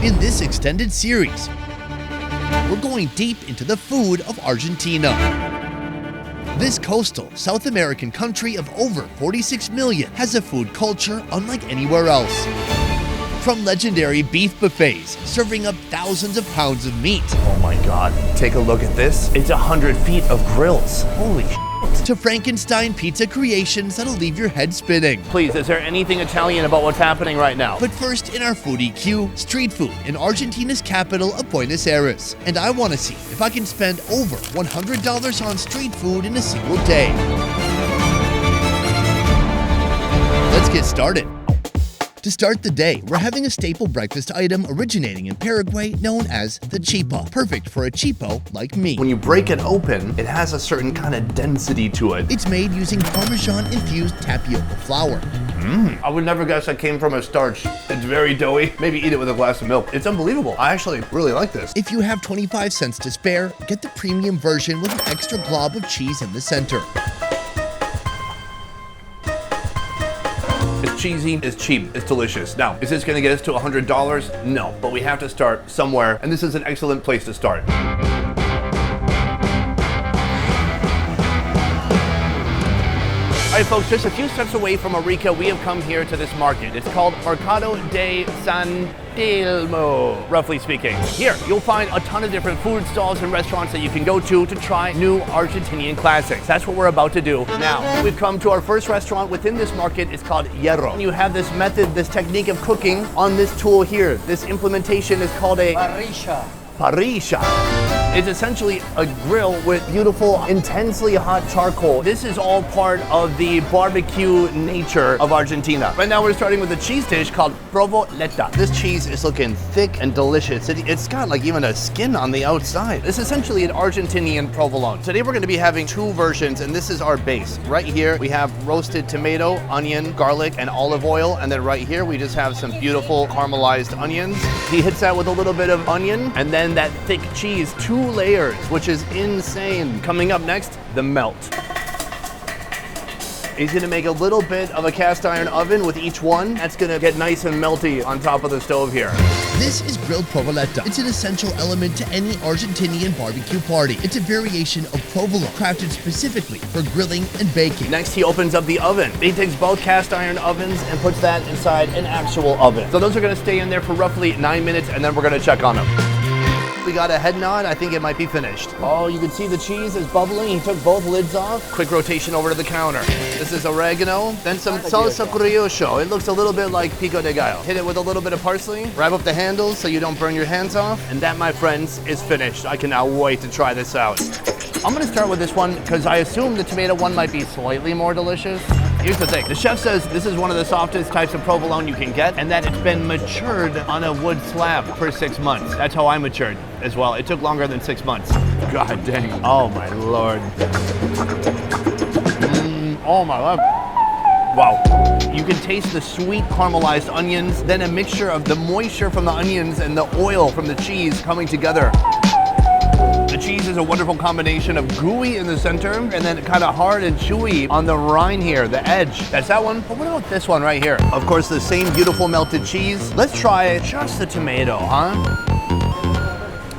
In this extended series, we're going deep into the food of Argentina. This coastal South American country of over 46 million has a food culture unlike anywhere else. From legendary beef buffets serving up thousands of pounds of meat. Oh my God, take a look at this. It's 100 feet of grills. Holy shit. To Frankenstein pizza creations that'll leave your head spinning. Please, is there anything Italian about what's happening right now? But first in our foodie queue, street food in Argentina's capital of Buenos Aires. And I want to see if I can spend over $100 on street food in a single day. Let's get started. To start the day, we're having a staple breakfast item originating in Paraguay known as the chipa, perfect for a cheapo like me. When you break it open, it has a certain kind of density to it. It's made using Parmesan-infused tapioca flour. I would never guess that came from a starch. It's very doughy. Maybe eat it with a glass of milk. It's unbelievable. I actually really like this. If you have 25 cents to spare, get the premium version with an extra glob of cheese in the center. It's cheesy, it's cheap, it's delicious. Now, is this gonna get us to $100? No, but we have to start somewhere, and this is an excellent place to start. All right, folks, just a few steps away from Arica, we have come here to this market. It's called Mercado de San Telmo, roughly speaking. Here, you'll find a ton of different food stalls and restaurants that you can go to try new Argentinian classics. That's what we're about to do now. We've come to our first restaurant within this market. It's called Hierro. You have this method, this technique of cooking on this tool here. This implementation is called a Parrilla. parrilla. It's essentially a grill with beautiful, intensely hot charcoal. This is all part of the barbecue nature of Argentina. Right now we're starting with a cheese dish called provoleta. This cheese is looking thick and delicious. It's got like even a skin on the outside. It's essentially an Argentinian provolone. Today we're gonna be having two versions, and this is our base. Right here we have roasted tomato, onion, garlic, and olive oil. And then right here we just have some beautiful caramelized onions. He hits that with a little bit of onion, and then that thick cheese, 2 layers, which is insane. Coming up next, the melt. He's gonna make a little bit of a cast iron oven with each one. That's gonna get nice and melty on top of the stove here. This is grilled provoleta. It's an essential element to any Argentinian barbecue party. It's a variation of provolone crafted specifically for grilling and baking. Next, he opens up the oven. He takes both cast iron ovens and puts that inside an actual oven. So those are gonna stay in there for roughly 9 minutes, and then we're gonna check on them. We got a head nod. I think it might be finished. Oh, you can see the cheese is bubbling. He took both lids off. Quick rotation over to the counter. This is oregano, then some salsa criollo. It looks a little bit like pico de gallo. Hit it with a little bit of parsley. Wrap up the handles so you don't burn your hands off. And that, my friends, is finished. I cannot wait to try this out. I'm gonna start with this one because I assume the tomato one might be slightly more delicious. Here's the thing. The chef says this is one of the softest types of provolone you can get, and that it's been matured on a wood slab for 6 months. That's how I matured as well. It took longer than 6 months. God dang. Oh my Lord. Oh my life. Wow. You can taste the sweet caramelized onions, then a mixture of the moisture from the onions and the oil from the cheese coming together. The cheese is a wonderful combination of gooey in the center and then kind of hard and chewy on the rind here, the edge. That's that one. But what about this one right here? Of course, the same beautiful melted cheese. Let's try just the tomato, huh?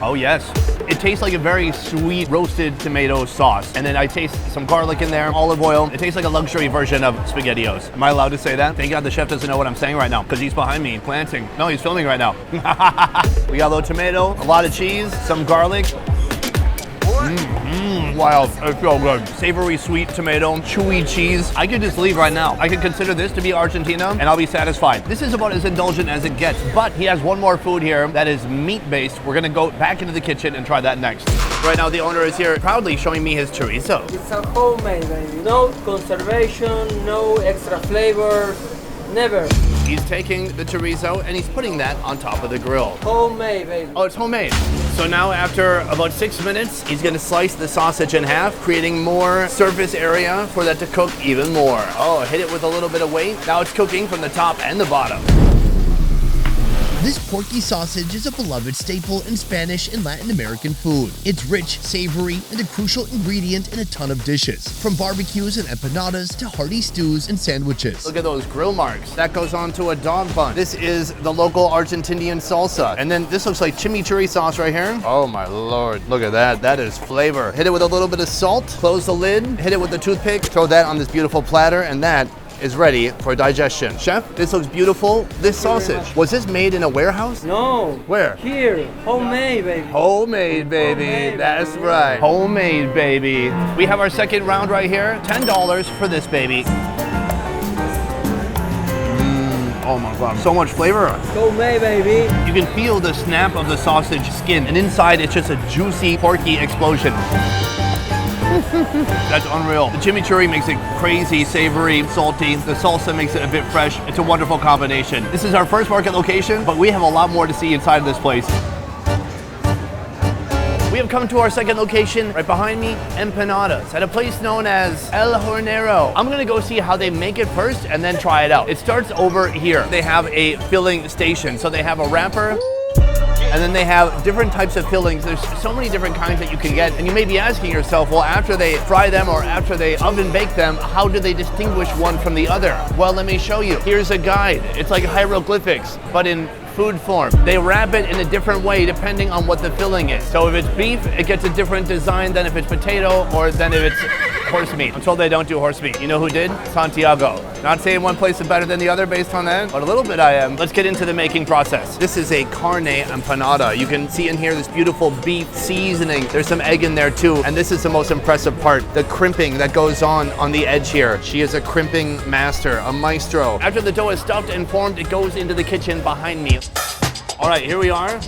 Oh yes. It tastes like a very sweet roasted tomato sauce. And then I taste some garlic in there, olive oil. It tastes like a luxury version of SpaghettiOs. Am I allowed to say that? Thank God the chef doesn't know what I'm saying right now because he's behind me planting. No, he's filming right now. We got a little tomato, a lot of cheese, some garlic. Wow, it's so good. Savory, sweet tomato, chewy cheese. I could just leave right now. I could consider this to be Argentina and I'll be satisfied. This is about as indulgent as it gets, but he has one more food here that is meat-based. We're gonna go back into the kitchen and try that next. Right now, the owner is here proudly showing me his chorizo. It's a homemade, baby. No conservation, no extra flavors, never. He's taking the chorizo and he's putting that on top of the grill. Homemade, baby. Oh, it's homemade. So now after about 6 minutes, he's gonna slice the sausage in half, creating more surface area for that to cook even more. Oh, hit it with a little bit of weight. Now it's cooking from the top and the bottom. This porky sausage is a beloved staple in Spanish and Latin American food. It's rich, savory, and a crucial ingredient in a ton of dishes, from barbecues and empanadas to hearty stews and sandwiches. Look at those grill marks. That goes onto a dog bun. This is the local Argentinian salsa. And then this looks like chimichurri sauce right here. Oh my Lord, look at that. That is flavor. Hit it with a little bit of salt, close the lid, hit it with the toothpick, throw that on this beautiful platter, and that is ready for digestion. Chef, this looks beautiful. This sausage, was this made in a warehouse? No. Where? Here, homemade, baby. Homemade, baby. Homemade, That's baby. right. Homemade, baby. We have our second round right here. $10 for this baby. Oh my God, so much flavor. Homemade, baby. You can feel the snap of the sausage skin, and inside it's just a juicy, porky explosion. That's unreal. The chimichurri makes it crazy, savory, salty. The salsa makes it a bit fresh. It's a wonderful combination. This is our first market location, but we have a lot more to see inside of this place. We have come to our second location, right behind me, empanadas, at a place known as El Hornero. I'm gonna go see how they make it first and then try it out. It starts over here. They have a filling station. So they have a wrapper, and then they have different types of fillings. There's so many different kinds that you can get. And you may be asking yourself, well, after they fry them or after they oven bake them, how do they distinguish one from the other? Well, let me show you. Here's a guide. It's like hieroglyphics, but in food form. They wrap it in a different way depending on what the filling is. So if it's beef, it gets a different design than if it's potato or than if it's horse meat. I'm told they don't do horse meat. You know who did? Santiago. Not saying one place is better than the other based on that, but a little bit I am. Let's get into the making process. This is a carne empanada. You can see in here this beautiful beef seasoning. There's some egg in there too. And this is the most impressive part, the crimping that goes on the edge here. She is a crimping master, a maestro. After the dough is stuffed and formed, it goes into the kitchen behind me. All right, here we are.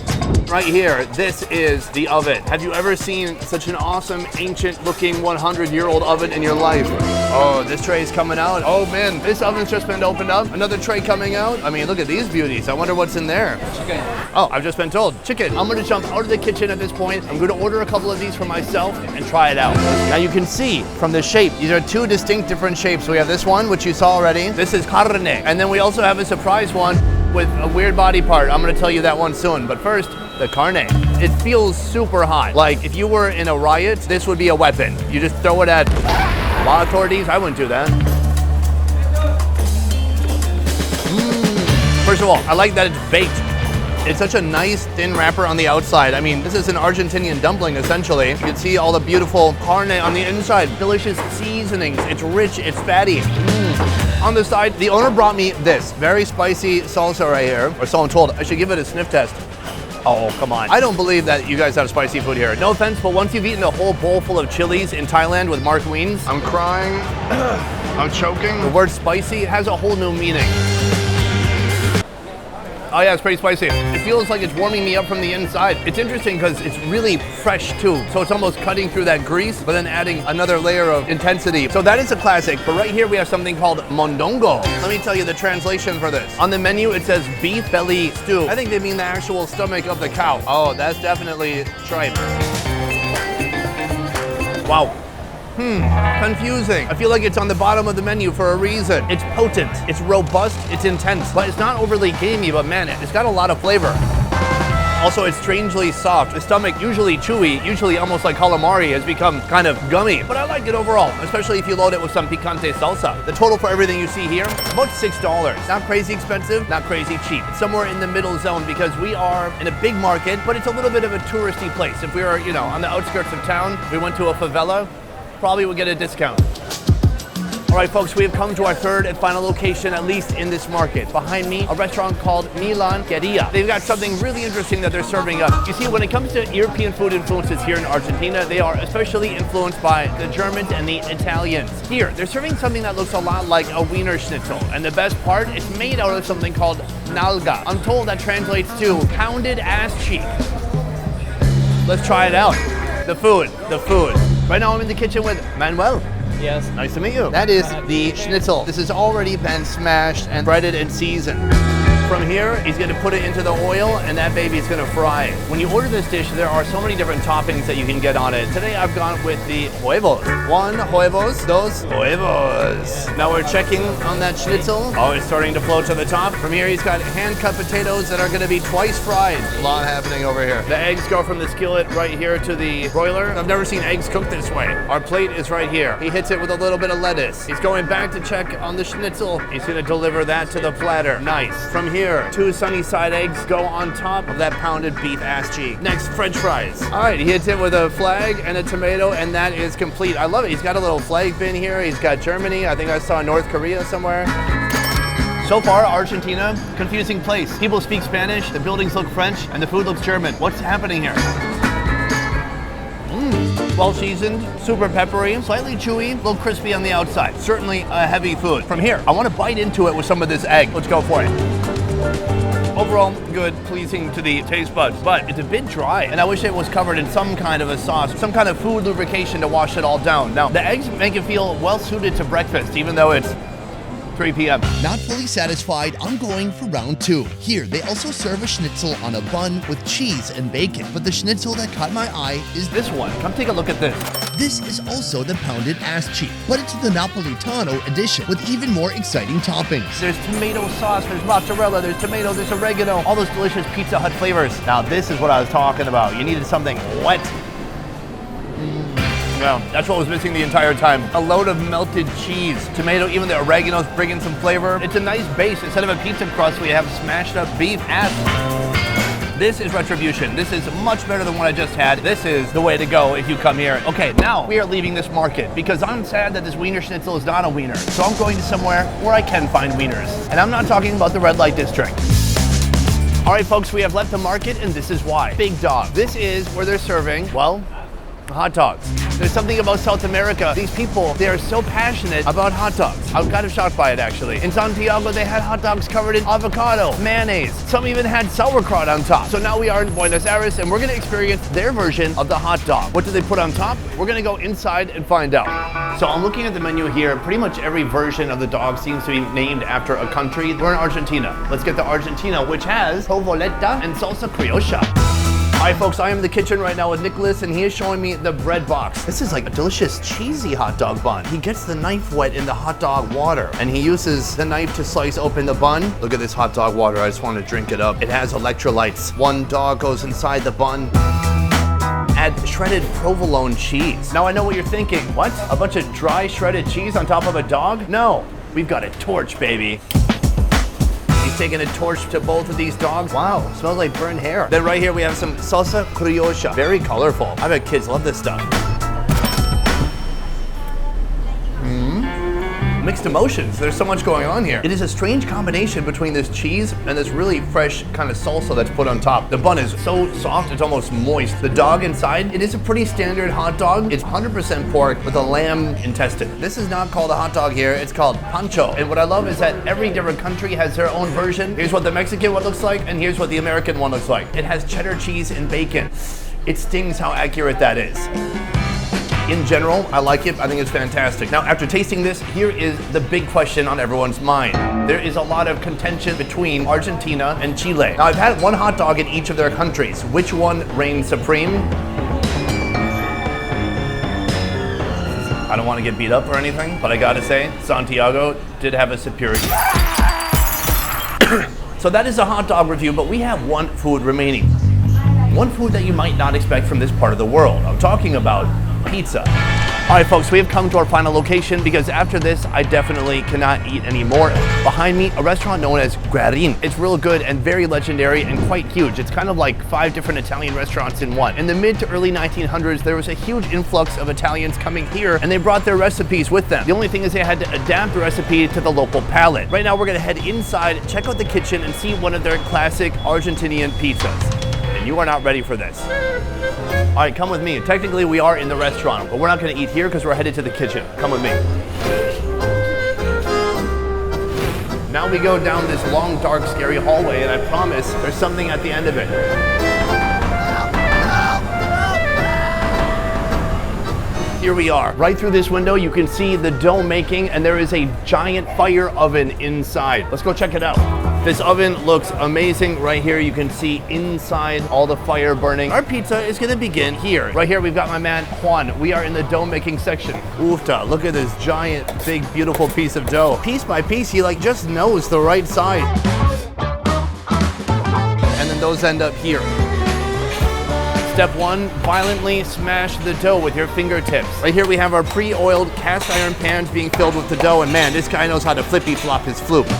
Right here, this is the oven. Have you ever seen such an awesome, ancient-looking 100-year-old oven in your life? Oh, this tray is coming out. Oh man, this oven's just been opened up. Another tray coming out. I mean, look at these beauties. I wonder what's in there. Chicken. Oh, I've just been told. Chicken. I'm gonna jump out of the kitchen at this point. I'm gonna order a couple of these for myself and try it out. Now you can see from the shape, these are two distinct different shapes. We have this one, which you saw already. This is carne. And then we also have a surprise one with a weird body part. I'm gonna tell you that one soon. But first, the carne. It feels super hot. Like if you were in a riot, this would be a weapon. You just throw it at law authorities. I wouldn't do that. First of all, I like that it's baked. It's such a nice thin wrapper on the outside. I mean, this is an Argentinian dumpling essentially. You can see all the beautiful carne on the inside. Delicious seasonings. It's rich, it's fatty. On the side, the owner brought me this very spicy salsa right here, or so I'm told. I should give it a sniff test. Oh, come on. I don't believe that you guys have spicy food here. No offense, but once you've eaten a whole bowl full of chilies in Thailand with Mark Wiens, I'm crying, I'm choking. The word spicy has a whole new meaning. Oh yeah, it's pretty spicy. It feels like it's warming me up from the inside. It's interesting because it's really fresh too. So it's almost cutting through that grease, but then adding another layer of intensity. So that is a classic, but right here we have something called mondongo. Let me tell you the translation for this. On the menu, it says beef belly stew. I think they mean the actual stomach of the cow. Oh, that's definitely tripe. Wow. Confusing. I feel like it's on the bottom of the menu for a reason. It's potent, it's robust, it's intense, but it's not overly gamey, but man, it's got a lot of flavor. Also, it's strangely soft. The stomach, usually chewy, usually almost like calamari, has become kind of gummy, but I like it overall, especially if you load it with some picante salsa. The total for everything you see here, about $6. Not crazy expensive, not crazy cheap. It's somewhere in the middle zone because we are in a big market, but it's a little bit of a touristy place. If we were, on the outskirts of town, we went to a favela, probably would get a discount. All right, folks, we have come to our third and final location, at least in this market. Behind me, a restaurant called Milanqueria. They've got something really interesting that they're serving up. You see, when it comes to European food influences here in Argentina, they are especially influenced by the Germans and the Italians. Here, they're serving something that looks a lot like a Wiener Schnitzel. And the best part, it's made out of something called nalga. I'm told that translates to pounded ass cheek. Let's try it out. The food. Right now I'm in the kitchen with Manuel. Yes. Nice to meet you. That is the schnitzel. This has already been smashed and breaded and seasoned. From here, he's gonna put it into the oil and that baby's gonna fry. When you order this dish, there are so many different toppings that you can get on it. Today I've gone with the huevos. 1 huevos, 2 huevos. Now we're checking on that schnitzel. Oh, it's starting to float to the top. From here, he's got hand-cut potatoes that are gonna be twice fried. A lot happening over here. The eggs go from the skillet right here to the broiler. I've never seen eggs cooked this way. Our plate is right here. He hits it with a little bit of lettuce. He's going back to check on the schnitzel. He's gonna deliver that to the platter. Nice. From here, 2 sunny side eggs go on top of that pounded beef ass cheek. Next, French fries. All right, he hits it with a flag and a tomato, and that is complete. I love it. He's got a little flag pin here. He's got Germany. I think I saw North Korea somewhere. So far, Argentina, confusing place. People speak Spanish, the buildings look French, and the food looks German. What's happening here? Well seasoned, super peppery, slightly chewy, a little crispy on the outside. Certainly a heavy food. From here, I want to bite into it with some of this egg. Let's go for it. Overall, good, pleasing to the taste buds, but it's a bit dry, and I wish it was covered in some kind of a sauce, some kind of food lubrication to wash it all down. Now, the eggs make it feel well suited to breakfast, even though it's 3 p.m. Not fully satisfied, I'm going for round 2. Here, they also serve a schnitzel on a bun with cheese and bacon, but the schnitzel that caught my eye is This one, come take a look at this. This is also the pounded ass cheek, but it's the Napolitano edition with even more exciting toppings. There's tomato sauce, there's mozzarella, there's tomato, there's oregano, all those delicious Pizza Hut flavors. Now this is what I was talking about. You needed something wet. Well, that's what was missing the entire time. A load of melted cheese, tomato, even the oregano's bringing some flavor. It's a nice base. Instead of a pizza crust, we have smashed up beef ass. This is retribution. This is much better than what I just had. This is the way to go if you come here. Okay, now we are leaving this market because I'm sad that this Wiener Schnitzel is not a wiener. So I'm going to somewhere where I can find wieners. And I'm not talking about the red light district. All right, folks, we have left the market and this is why. Big Dog. This is where they're serving, well, hot dogs. There's something about South America. These people, they are so passionate about hot dogs. I'm kind of shocked by it, actually. In Santiago, they had hot dogs covered in avocado, mayonnaise. Some even had sauerkraut on top. So now we are in Buenos Aires, and we're gonna experience their version of the hot dog. What do they put on top? We're gonna go inside and find out. So I'm looking at the menu here. Pretty much every version of the dog seems to be named after a country. We're in Argentina. Let's get to Argentina, which has provoleta and salsa criolla. All right, folks, I am in the kitchen right now with Nicholas, and he is showing me the bread box. This is like a delicious cheesy hot dog bun. He gets the knife wet in the hot dog water, and he uses the knife to slice open the bun. Look at this hot dog water. I just want to drink it up. It has electrolytes. 1 dog goes inside the bun. Add shredded provolone cheese. Now I know what you're thinking. What? A bunch of dry shredded cheese on top of a dog? No, we've got a torch, baby. He's taking a torch to both of these dogs. Wow, smells like burned hair. Then right here we have some salsa criolla. Very colorful. I bet kids love this stuff. Mixed emotions. There's so much going on here. It is a strange combination between this cheese and this really fresh kind of salsa that's put on top. The bun is so soft, it's almost moist. The dog inside, it is a pretty standard hot dog. It's 100% pork with a lamb intestine. This is not called a hot dog here, it's called pancho. And what I love is that every different country has their own version. Here's what the Mexican one looks like, and here's what the American one looks like. It has cheddar cheese and bacon. It stings how accurate that is. In general, I like it. I think it's fantastic. Now, after tasting this, here is the big question on everyone's mind. There is a lot of contention between Argentina and Chile. Now, I've had one hot dog in each of their countries. Which one reigns supreme? I don't want to get beat up or anything, but I gotta say, Santiago did have a superior. So that is a hot dog review, but we have one food remaining. One food that you might not expect from this part of the world. I'm talking about pizza. All right, folks, we have come to our final location because after this, I definitely cannot eat anymore. Behind me, a restaurant known as Guerin. It's real good and very legendary and quite huge. It's kind of like 5 different Italian restaurants in one. In the mid to early 1900s, there was a huge influx of Italians coming here and they brought their recipes with them. The only thing is they had to adapt the recipe to the local palate. Right now, we're gonna head inside, check out the kitchen and see one of their classic Argentinian pizzas. And you are not ready for this. All right, come with me. Technically, we are in the restaurant, but we're not gonna eat here because we're headed to the kitchen. Come with me. Now we go down this long, dark, scary hallway, and I promise there's something at the end of it. Here we are. Right through this window, you can see the dough making, and there is a giant fire oven inside. Let's go check it out. This oven looks amazing. Right here, you can see inside all the fire burning. Our pizza is gonna begin here. Right here, we've got my man, Juan. We are in the dough making section. Oofta, look at this giant, big, beautiful piece of dough. Piece by piece, he like just knows the right side. And then those end up here. Step 1, violently smash the dough with your fingertips. Right here we have our pre-oiled cast iron pans being filled with the dough, and man, this guy knows how to flippy flop his floop.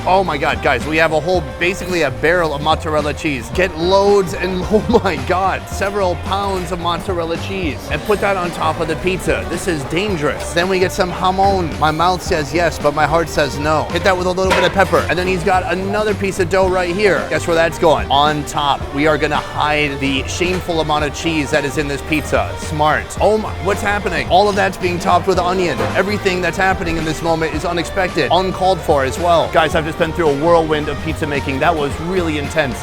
Oh my God, guys, we have a whole, basically a barrel of mozzarella cheese. Get loads and, oh my God, several pounds of mozzarella cheese and put that on top of the pizza. This is dangerous. Then we get some jamon. My mouth says yes, but my heart says no. Hit that with a little bit of pepper. And then he's got another piece of dough right here. Guess where that's going? On top. We are gonna hide the shameful amount of cheese that is in this pizza. Smart. Oh my, what's happening? All of that's being topped with onion. Everything that's happening in this moment is unexpected, uncalled for as well. Guys, I've just been through a whirlwind of pizza making. That was really intense.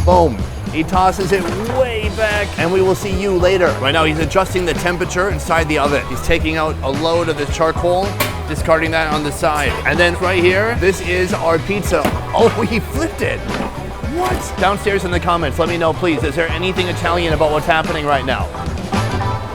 Boom. He tosses it way back, and we will see you later. Right now, he's adjusting the temperature inside the oven. He's taking out a load of the charcoal, discarding that on the side. And then right here, this is our pizza. Oh, he flipped it. What? Downstairs in the comments, let me know, please. Is there anything Italian about what's happening right now?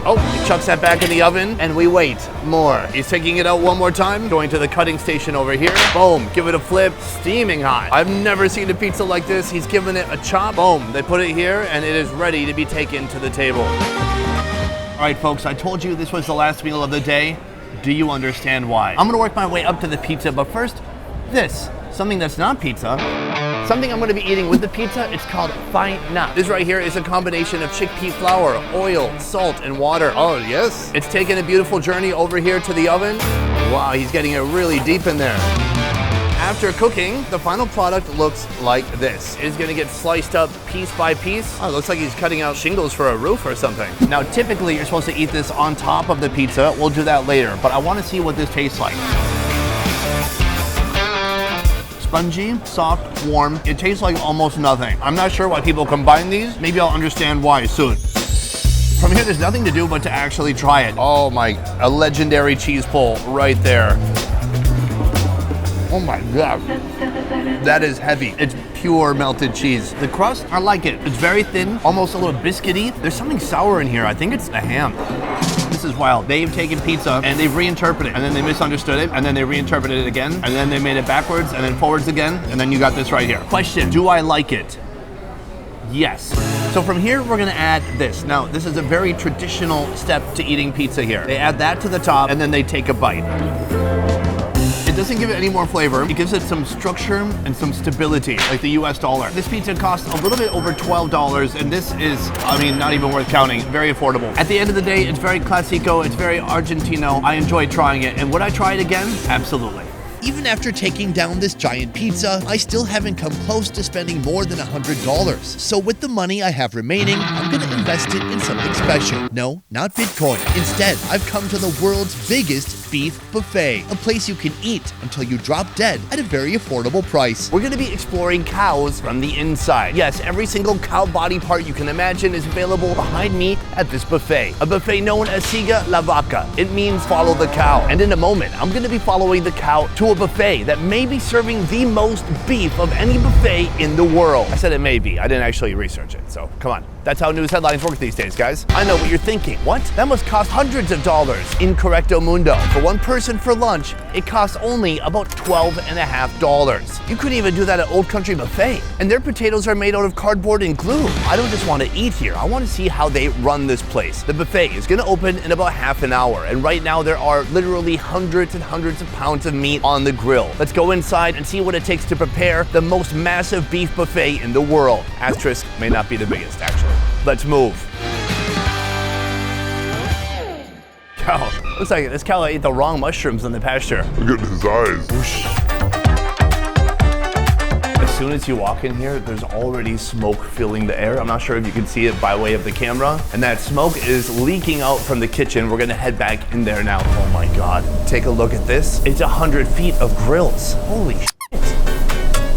Oh, he chucks that back in the oven, and we wait more. He's taking it out one more time, going to the cutting station over here. Boom, give it a flip, steaming hot. I've never seen a pizza like this. He's given it a chop. Boom, they put it here, and it is ready to be taken to the table. All right, folks, I told you this was the last meal of the day. Do you understand why? I'm gonna work my way up to the pizza, but first, this, something that's not pizza. Something I'm gonna be eating with the pizza, it's called faina. This right here is a combination of chickpea flour, oil, salt, and water. Oh, yes? It's taken a beautiful journey over here to the oven. Wow, he's getting it really deep in there. After cooking, the final product looks like this. It's gonna get sliced up piece by piece. Oh, it looks like he's cutting out shingles for a roof or something. Now, typically, you're supposed to eat this on top of the pizza. We'll do that later, but I wanna see what this tastes like. Spongy, soft, warm. It tastes like almost nothing. I'm not sure why people combine these. Maybe I'll understand why soon. From here, there's nothing to do but to actually try it. Oh my, a legendary cheese pull right there. Oh my God. That is heavy. It's pure melted cheese. The crust, I like it. It's very thin, almost a little biscuity. There's something sour in here. I think it's the ham. This is wild. They've taken pizza and they've reinterpreted it, and then they misunderstood it, and then they reinterpreted it again, and then they made it backwards and then forwards again, and then you got this right here. Question, do I like it? Yes. So from here, we're gonna add this. Now, this is a very traditional step to eating pizza here. They add that to the top, and then they take a bite. It doesn't give it any more flavor. It gives it some structure and some stability, like the US dollar. This pizza costs a little bit over $12, and this is, I mean, not even worth counting. Very affordable. At the end of the day, it's very classico, it's very Argentino. I enjoyed trying it, and would I try it again? Absolutely. Even after taking down this giant pizza, I still haven't come close to spending more than $100. So with the money I have remaining, I'm gonna invest it in something special. No, not Bitcoin. Instead, I've come to the world's biggest beef buffet, a place you can eat until you drop dead at a very affordable price. We're gonna be exploring cows from the inside. Yes, every single cow body part you can imagine is available behind me at this buffet. A buffet known as Siga la Vaca. It means follow the cow. And in a moment, I'm gonna be following the cow to a buffet that may be serving the most beef of any buffet in the world. I said it may be. I didn't actually research it, so come on. That's how news headlines work these days, guys. I know what you're thinking. What? That must cost hundreds of dollars. Incorrecto mundo. For one person for lunch, it costs only about $12.50. You couldn't even do that at Old Country Buffet. And their potatoes are made out of cardboard and glue. I don't just want to eat here. I want to see how they run this place. The buffet is going to open in about half an hour. And right now there are literally hundreds and hundreds of pounds of meat on the grill. Let's go inside and see what it takes to prepare the most massive beef buffet in the world. Asterisk may not be the biggest, actually. Let's move. Cow. Looks like this cow ate the wrong mushrooms in the pasture. Look at his eyes. Whoosh. As soon as you walk in here, there's already smoke filling the air. I'm not sure if you can see it by way of the camera. And that smoke is leaking out from the kitchen. We're gonna head back in there now. Oh my God. Take a look at this. It's 100 feet of grills. Holy shit.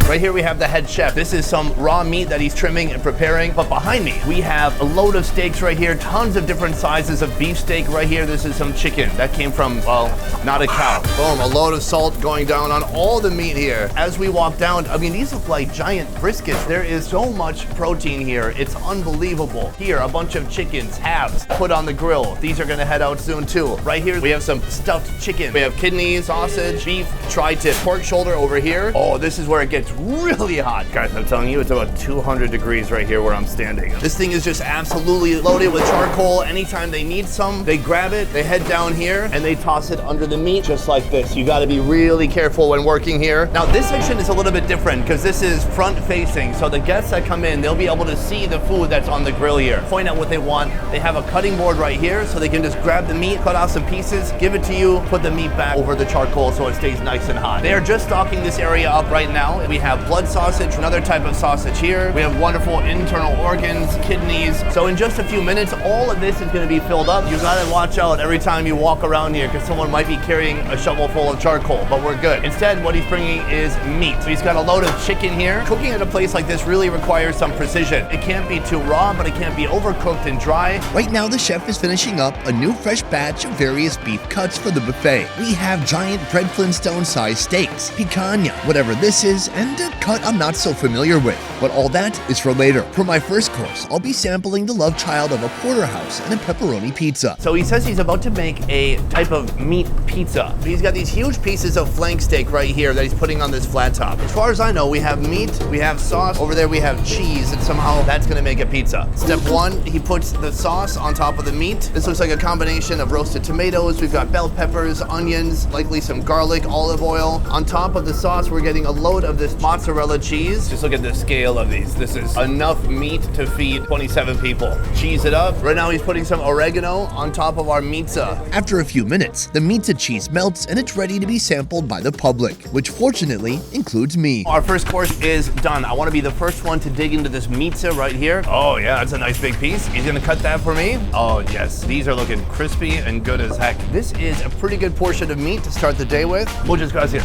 Right here we have the head chef. This is some raw meat that he's trimming and preparing. But behind me, we have a load of steaks right here, tons of different sizes of beef steak right here. This is some chicken that came from, well, not a cow. Boom, a load of salt going down on all the meat here. As we walk down, I mean, these look like giant briskets. There is so much protein here. It's unbelievable. Here, a bunch of chickens, halves, put on the grill. These are gonna head out soon too. Right here, we have some stuffed chicken. We have kidneys, sausage, beef, tri-tip, pork shoulder over here. Oh, this is where it gets really hot. Guys, I'm telling you, it's about 200 degrees right here where I'm standing. This thing is just absolutely loaded with charcoal. Anytime they need some, they grab it, they head down here, and they toss it under the meat just like this. You gotta be really careful when working here. Now, this section is a little bit different because this is front facing. So the guests that come in, they'll be able to see the food that's on the grill here. Point out what they want. They have a cutting board right here so they can just grab the meat, cut off some pieces, give it to you, put the meat back over the charcoal so it stays nice and hot. They are just stocking this area up right now. We have blood sausage, another type of sausage here. We have wonderful internal organs, kidneys. So in just a few minutes, all of this is gonna be filled up. You gotta watch out every time you walk around here because someone might be carrying a shovel full of charcoal, but we're good. Instead, what he's bringing is meat. So he's got a load of chicken here. Cooking at a place like this really requires some precision. It can't be too raw, but it can't be overcooked and dry. Right now, the chef is finishing up a new fresh batch of various beef cuts for the buffet. We have giant Fred Flintstone-sized steaks, picanha, whatever this is, and a cut I'm not so familiar with. But all that is for later. For my first course, I'll be sampling the love child of a porterhouse and a pepperoni pizza. So he says he's about to make a type of meat pizza. He's got these huge pieces of flank steak right here that he's putting on this flat top. As far as I know, we have meat, we have sauce, over there we have cheese, and somehow that's gonna make a pizza. Step one, he puts the sauce on top of the meat. This looks like a combination of roasted tomatoes. We've got bell peppers, onions, likely some garlic, olive oil. On top of the sauce, we're getting a load of this mozzarella cheese. Just look at the scale of these. This is enough meat to feed 27 people. Cheese it up. Right now he's putting some oregano on top of our pizza. After a few minutes, the pizza cheese melts and it's ready to be sampled by the public, which fortunately includes me. Our first course is done. I want to be the first one to dig into this pizza right here. Oh yeah, that's a nice big piece. He's gonna cut that for me. Oh yes, these are looking crispy and good as heck. This is a pretty good portion of meat to start the day with. Muchas gracias.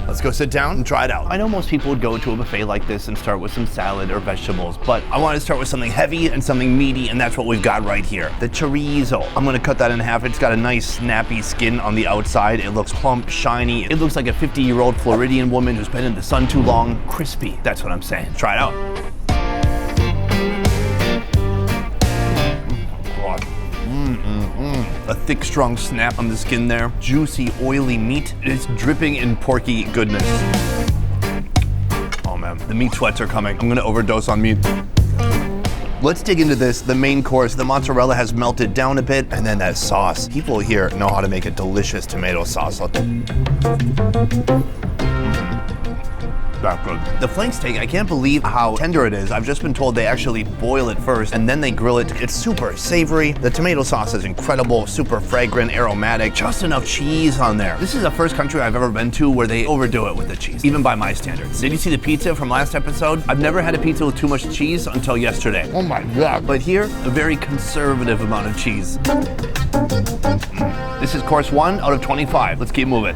Let's go sit down and try it out. I know most people would go to a buffet like this and start with some salad or vegetables, but I want to start with something heavy and something meaty, and that's what we've got right here. The chorizo. I'm gonna cut that in half. It's got a nice snappy skin on the outside. It looks plump, shiny. It looks like a 50-year-old Floridian woman who's been in the sun too long. Crispy, that's what I'm saying. Try it out. A thick, strong snap on the skin there. Juicy, oily meat. It's dripping in porky goodness. Oh man, the meat sweats are coming. I'm gonna overdose on meat. Let's dig into this, the main course. The mozzarella has melted down a bit, and then that sauce. People here know how to make a delicious tomato sauce. That good. The flank steak, I can't believe how tender it is. I've just been told they actually boil it first and then they grill it. It's super savory. The tomato sauce is incredible, super fragrant, aromatic, just enough cheese on there. This is the first country I've ever been to where they overdo it with the cheese, even by my standards. Did you see the pizza from last episode? I've never had a pizza with too much cheese until yesterday. Oh my God. But here, a very conservative amount of cheese. This is course 1 out of 25. Let's keep moving.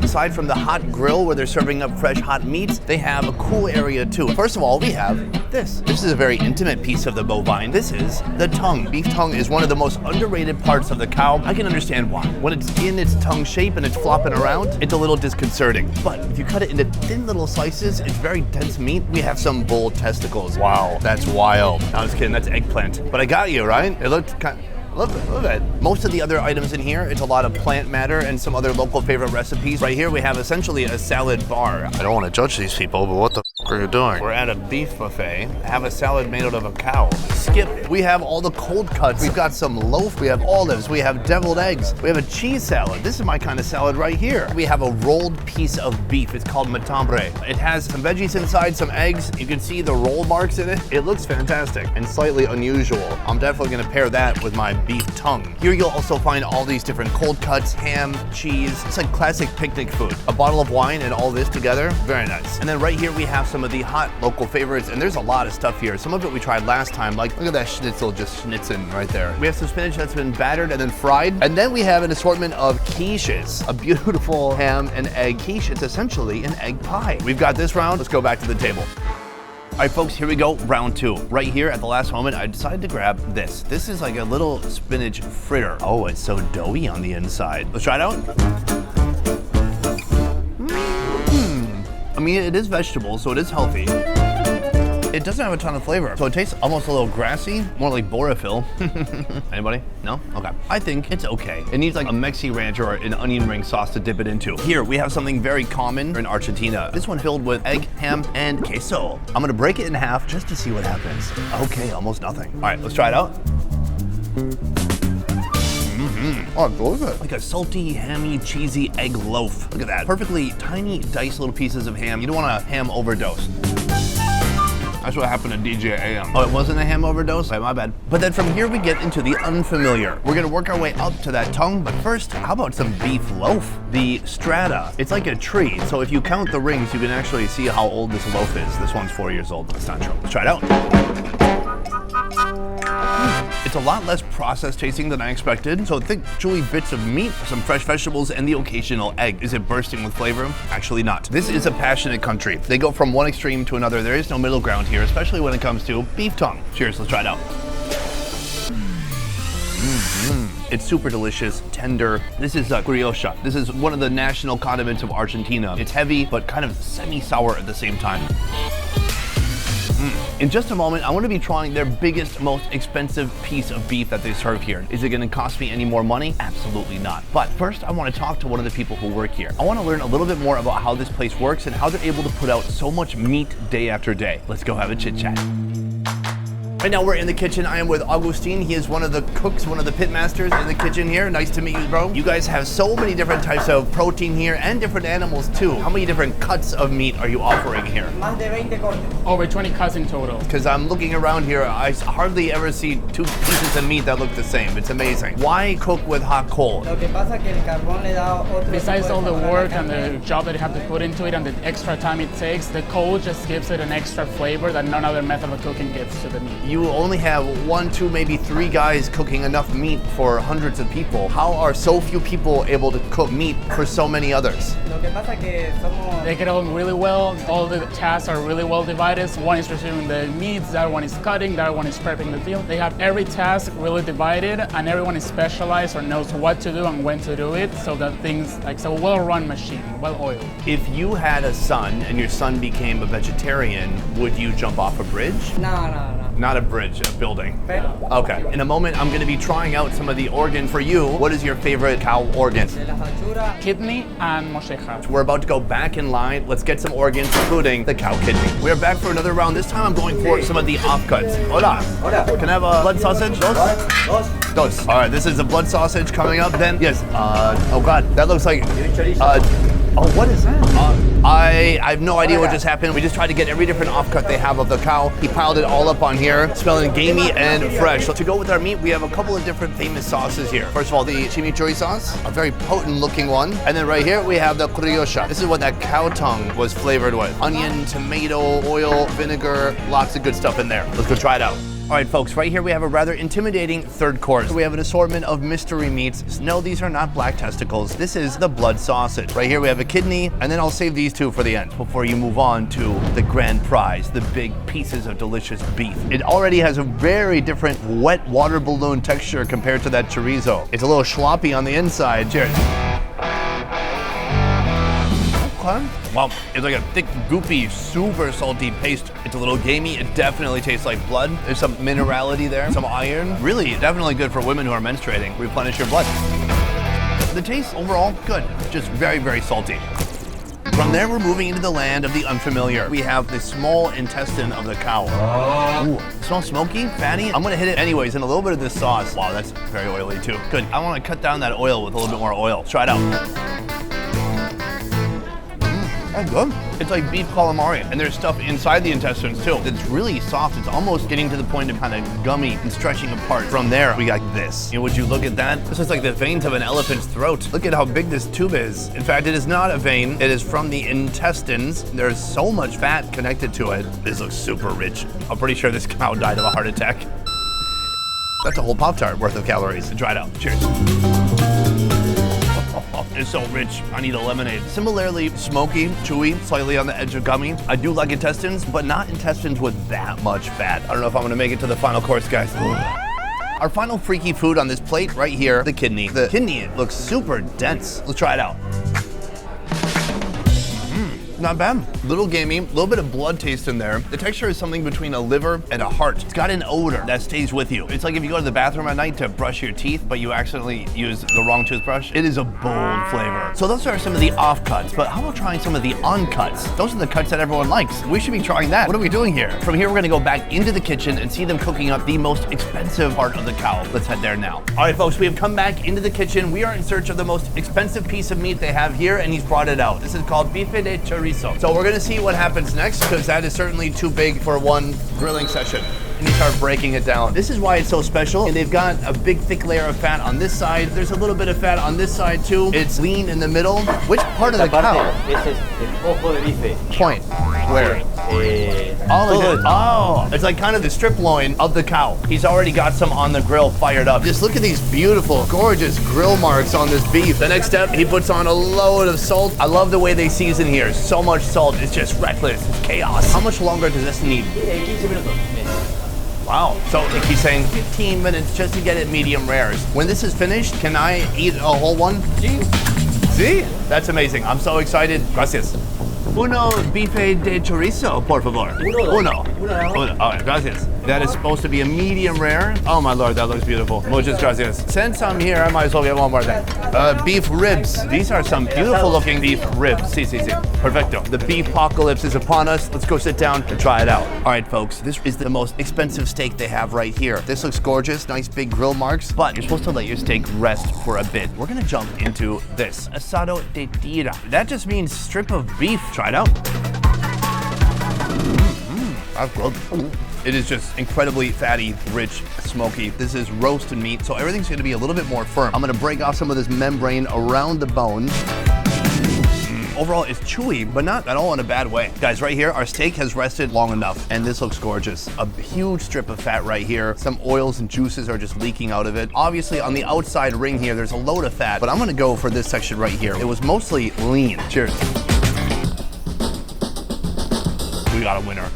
Aside from the hot grill where they're serving up fresh hot meats, they have a cool area too. First of all, we have this. This is a very intimate piece of the bovine. This is the tongue. Beef tongue is one of the most underrated parts of the cow. I can understand why. When it's in its tongue shape and it's flopping around, it's a little disconcerting. But if you cut it into thin little slices, it's very dense meat. We have some bull testicles. Wow, that's wild. No, I was kidding, that's eggplant. But I got you, right? It looked kind of... Love it. Most of the other items in here, it's a lot of plant matter and some other local favorite recipes. Right here, we have essentially a salad bar. I don't want to judge these people, but what the f are you doing? We're at a beef buffet. I have a salad made out of a cow. Skip. We have all the cold cuts. We've got some loaf. We have olives. We have deviled eggs. We have a cheese salad. This is my kind of salad right here. We have a rolled piece of beef. It's called matambre. It has some veggies inside, some eggs. You can see the roll marks in it. It looks fantastic and slightly unusual. I'm definitely going to pair that with my beef tongue. Here you'll also find all these different cold cuts, ham, cheese. It's like classic picnic food. A bottle of wine and all this together, very nice. And then right here we have some some of the hot local favorites, and there's a lot of stuff here. Some of it we tried last time, like look at that schnitzel just schnitzing right there. We have some spinach that's been battered and then fried, and then we have an assortment of quiches, a beautiful ham and egg quiche. It's essentially an egg pie. We've got this round. Let's go back to the table. All right, folks, here we go, round 2. Right here at the last moment, I decided to grab this. This is like a little spinach fritter. Oh, it's so doughy on the inside. Let's try it out. I mean, it is vegetable, so it is healthy. It doesn't have a ton of flavor, so it tastes almost a little grassy, more like Borophyll. Anybody? No? Okay. I think it's okay. It needs like a Mexi Ranch or an onion ring sauce to dip it into. Here, we have something very common in Argentina. This one filled with egg, ham, and queso. I'm gonna break it in half just to see what happens. Okay, almost nothing. All right, let's try it out. Oh, good. Like a salty, hammy, cheesy egg loaf. Look at that. Perfectly tiny, diced little pieces of ham. You don't want a ham overdose. That's what happened to DJ AM. Oh, it wasn't a ham overdose? Okay, my bad. But then from here we get into the unfamiliar. We're gonna work our way up to that tongue, but first, how about some beef loaf? The strata. It's like a tree, so if you count the rings, you can actually see how old this loaf is. This one's 4 years old. That's not true. Let's try it out. It's a lot less processed tasting than I expected. So thick, chewy bits of meat, some fresh vegetables, and the occasional egg. Is it bursting with flavor? Actually not. This is a passionate country. They go from one extreme to another. There is no middle ground here, especially when it comes to beef tongue. Cheers, let's try it out. It's super delicious, tender. This is criolla. This is one of the national condiments of Argentina. It's heavy, but kind of semi-sour at the same time. In just a moment, I want to be trying their biggest, most expensive piece of beef that they serve here. Is it going to cost me any more money? Absolutely not. But first, I want to talk to one of the people who work here. I want to learn a little bit more about how this place works and how they're able to put out so much meat day after day. Let's go have a chit chat. Right now we're in the kitchen. I am with Agustin. He is one of the cooks, one of the pit masters in the kitchen here. Nice to meet you, bro. You guys have so many different types of protein here and different animals too. How many different cuts of meat are you offering here? Más de 20 cortes. Over 20 cuts in total. Because I'm looking around here, I hardly ever see 2 pieces of meat that look the same. It's amazing. Why cook with hot coal? Lo que pasa que el carbón le da otro. Besides tipo all de the sabor a la work and carne. the job that you have to put into it and the extra time it takes, the coal just gives it an extra flavor that none other method of cooking gives to the meat. You only have 1, 2, maybe 3 guys cooking enough meat for hundreds of people. How are so few people able to cook meat for so many others? Lo que pasa que somos. They get along really well. All the tasks are really well divided. One is receiving the meats, the other one is cutting, the other one is prepping the deal. They have every task really divided, and everyone is specialized or knows what to do and when to do it, so that things like a well-run machine, well-oiled. If you had a son and your son became a vegetarian, would you jump off a bridge? No. Not a bridge, a building. Pero Okay. In a moment, I'm going to be trying out some of the organ for you. What is your favorite cow organ? de las achuras. Kidney and mocheja. We're about to go back in line. Let's get some organs, including the cow kidney. We're back for another round. This time I'm going for some of the offcuts. Hola. Hola. Can I have a blood sausage? Dos? Dos. All right, this is the blood sausage coming up then. Yes. Oh God, that looks like, oh, what is that? I have no idea what just happened. We just tried to get every different offcut they have of the cow. He piled it all up on here, smelling gamey and fresh. So to go with our meat, we have a couple of different famous sauces here. First of all, the chimichurri sauce, a very potent looking one. And then right here, we have the criolla. This is what that cow tongue was flavored with. Onion, tomato, oil, vinegar, lots of good stuff in there. Let's go try it out. All right, folks, right here we have a rather intimidating third course. We have an assortment of mystery meats. No, these are not black testicles. This is the blood sausage. Right here we have a kidney, and then I'll save these 2 for the end before you move on to the grand prize, the big pieces of delicious beef. It already has a very different wet water balloon texture compared to that chorizo. It's a little sloppy on the inside. Cheers. Wow, it's like a thick, goopy, super salty paste. It's a little gamey. It definitely tastes like blood. There's some minerality there, some iron. Really, definitely good for women who are menstruating. Replenish your blood. The taste overall, good. Just very, very salty. From there, we're moving into the land of the unfamiliar. We have the small intestine of the cow. Ooh, it smells smoky, fatty. I'm gonna hit it anyways in a little bit of this sauce. Wow, that's very oily too. Good. I wanna cut down that oil with a little bit more oil. Try it out. That's good. It's like beef calamari, and there's stuff inside the intestines too. It's really soft. It's almost getting to the point of kind of gummy and stretching apart. From there, we got this. You know, would you look at that? This is like the veins of an elephant's throat. Look at how big this tube is. In fact, it is not a vein. It is from the intestines. There's so much fat connected to it. This looks super rich. I'm pretty sure this cow died of a heart attack. That's a whole Pop-Tart worth of calories. Try it out. Cheers. It's so rich. I need a lemonade. Similarly, smoky, chewy, slightly on the edge of gummy. I do like intestines, but not intestines with that much fat. I don't know if I'm gonna make it to the final course, guys. Our final freaky food on this plate right here, the kidney. The kidney looks super dense. Let's try it out. Not bad. Little gamey, a little bit of blood taste in there. The texture is something between a liver and a heart. It's got an odor that stays with you. It's like if you go to the bathroom at night to brush your teeth, but you accidentally use the wrong toothbrush. It is a bold flavor. So those are some of the off-cuts, but how about trying some of the on-cuts? Those are the cuts that everyone likes. We should be trying that. What are we doing here? From here, we're gonna go back into the kitchen and see them cooking up the most expensive part of the cow. Let's head there now. All right, folks, we have come back into the kitchen. We are in search of the most expensive piece of meat they have here, and he's brought it out. This is called bife de chorizo. So we're gonna see what happens next, because that is certainly too big for one grilling session. And you start breaking it down. This is why it's so special. And they've got a big thick layer of fat on this side. There's a little bit of fat on this side too. It's lean in the middle. Which part of the cow? Ese es el ojo de bife. Point. Where? Oh, it's like kind of the strip loin of the cow. He's already got some on the grill fired up. Just look at these beautiful, gorgeous grill marks on this beef. The next step, he puts on a load of salt. I love the way they season here. So much salt, it's just reckless, it's chaos. How much longer does this need? 15 minutos. Wow, so like he's saying 15 minutes just to get it medium rares. When this is finished, can I eat a whole one? See? That's amazing. I'm so excited. Gracias. Uno bife de chorizo, por favor. Uno. All right, gracias. That is supposed to be a medium rare. Oh my lord, that looks beautiful. Muchas gracias. Since I'm here, I might as well get one more thing. Beef ribs. These are some beautiful looking beef ribs. Sí, sí, sí. Perfecto. The beef apocalypse is upon us. Let's go sit down and try it out. All right, folks, this is the most expensive steak they have right here. This looks gorgeous, nice big grill marks, but you're supposed to let your steak rest for a bit. We're gonna jump into this. Asado de tira. That just means strip of beef. Try it out. That's good. It is just incredibly fatty, rich, smoky. This is roasted meat, so everything's gonna be a little bit more firm. I'm gonna break off some of this membrane around the bone. Overall, it's chewy, but not at all in a bad way. Guys, right here, our steak has rested long enough, and this looks gorgeous. A huge strip of fat right here. Some oils and juices are just leaking out of it. Obviously, on the outside ring here, there's a load of fat, but I'm gonna go for this section right here. It was mostly lean. Cheers. We got a winner.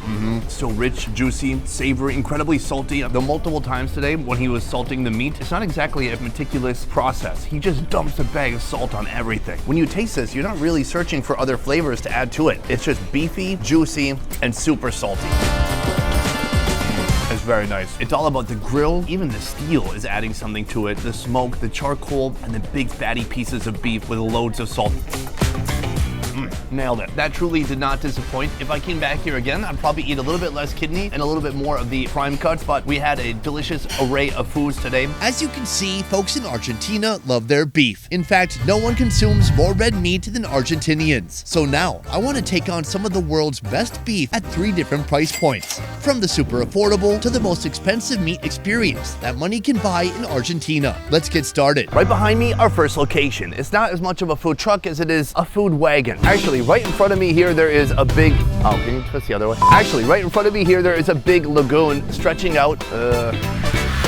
So rich, juicy, savory, incredibly salty. The multiple times today when he was salting the meat, it's not exactly a meticulous process. He just dumps a bag of salt on everything. When you taste this, you're not really searching for other flavors to add to it. It's just beefy, juicy, and super salty. It's very nice. It's all about the grill. Even the steel is adding something to it. The smoke, the charcoal, and the big fatty pieces of beef with loads of salt. Nailed it. That truly did not disappoint. If I came back here again, I'd probably eat a little bit less kidney and a little bit more of the prime cuts, but we had a delicious array of foods today. As you can see, folks in Argentina love their beef. In fact, no one consumes more red meat than Argentinians. So now, I want to take on some of the world's best beef at 3 different price points. From the super affordable to the most expensive meat experience that money can buy in Argentina. Let's get started. Right behind me, our first location. It's not as much of a food truck as it is a food wagon. Actually, right in front of me here, there is a big, oh, can you twist the other way? Actually, right in front of me here, there is a big lagoon stretching out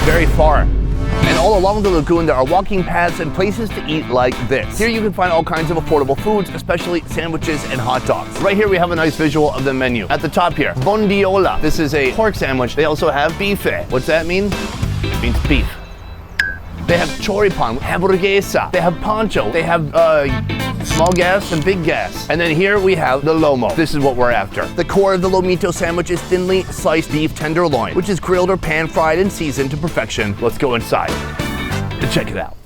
very far. And all along the lagoon, there are walking paths and places to eat like this. Here you can find all kinds of affordable foods, especially sandwiches and hot dogs. Right here, we have a nice visual of the menu. At the top here, bondiola. This is a pork sandwich. They also have bife. What's that mean? It means beef. They have choripan, hamburguesa, they have pancho, they have small gas and big gas. And then here we have the lomo. This is what we're after. The core of the lomito sandwich is thinly sliced beef tenderloin, which is grilled or pan fried and seasoned to perfection. Let's go inside and check it out.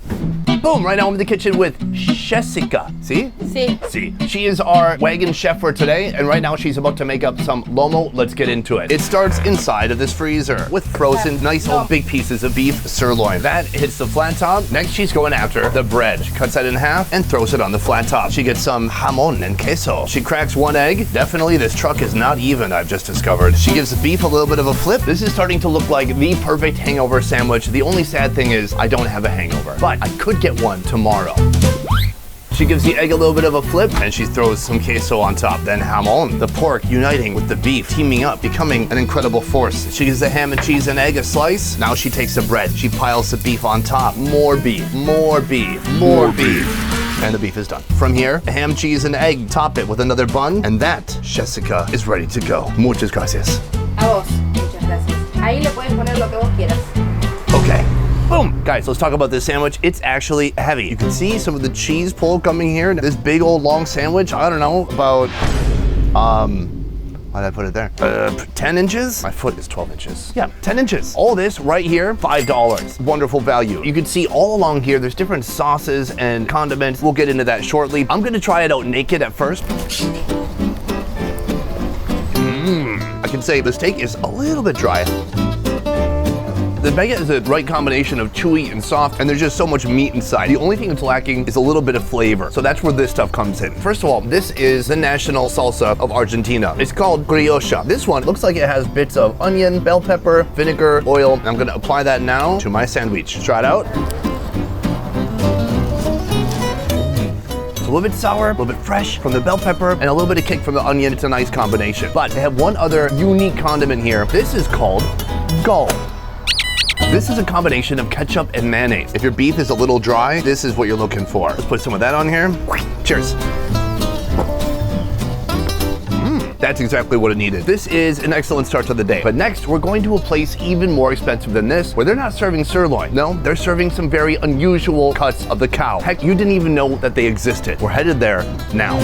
Boom, right now I'm in the kitchen with Jessica. See? Sí. See. She is our wagon chef for today, and right now she's about to make up some lomo. Let's get into it. It starts inside of this freezer with frozen, nice old big pieces of beef sirloin. That hits the flat top. Next, she's going after the bread. She cuts that in half and throws it on the flat top. She gets some jamon and queso. She cracks one egg. Definitely this truck is not even, I've just discovered. She gives the beef a little bit of a flip. This is starting to look like the perfect hangover sandwich. The only sad thing is I don't have a hangover, but I could get one tomorrow. She gives the egg a little bit of a flip and she throws some queso on top. Then jamon, the pork uniting with the beef, teaming up, becoming an incredible force. She gives the ham and cheese and egg a slice. Now she takes the bread. She piles the beef on top. More beef, more beef, more beef. And the beef is done. From here, ham, cheese, and egg, top it with another bun. And that, Jessica, is ready to go. Muchas gracias. A vos. Muchas gracias. Ahí le puedes poner lo que vos quieras. Okay. Boom! Guys, let's talk about this sandwich. It's actually heavy. You can see some of the cheese pull coming here. This big old long sandwich, I don't know, about, why did I put it there? 10 inches? My foot is 12 inches. Yeah, 10 inches. All this right here, $5. Wonderful value. You can see all along here, there's different sauces and condiments. We'll get into that shortly. I'm gonna try it out naked at first. I can say the steak is a little bit dry. The baguette is the right combination of chewy and soft, and there's just so much meat inside. The only thing that's lacking is a little bit of flavor. So that's where this stuff comes in. First of all, this is the national salsa of Argentina. It's called brioche. This one looks like it has bits of onion, bell pepper, vinegar, oil. And I'm gonna apply that now to my sandwich. Try it out. It's a little bit sour, a little bit fresh from the bell pepper, and a little bit of kick from the onion. It's a nice combination. But they have one other unique condiment here. This is called gall. This is a combination of ketchup and mayonnaise. If your beef is a little dry, this is what you're looking for. Let's put some of that on here. Cheers. That's exactly what it needed. This is an excellent start to the day. But next, we're going to a place even more expensive than this, where they're not serving sirloin. No, they're serving some very unusual cuts of the cow. Heck, you didn't even know that they existed. We're headed there now.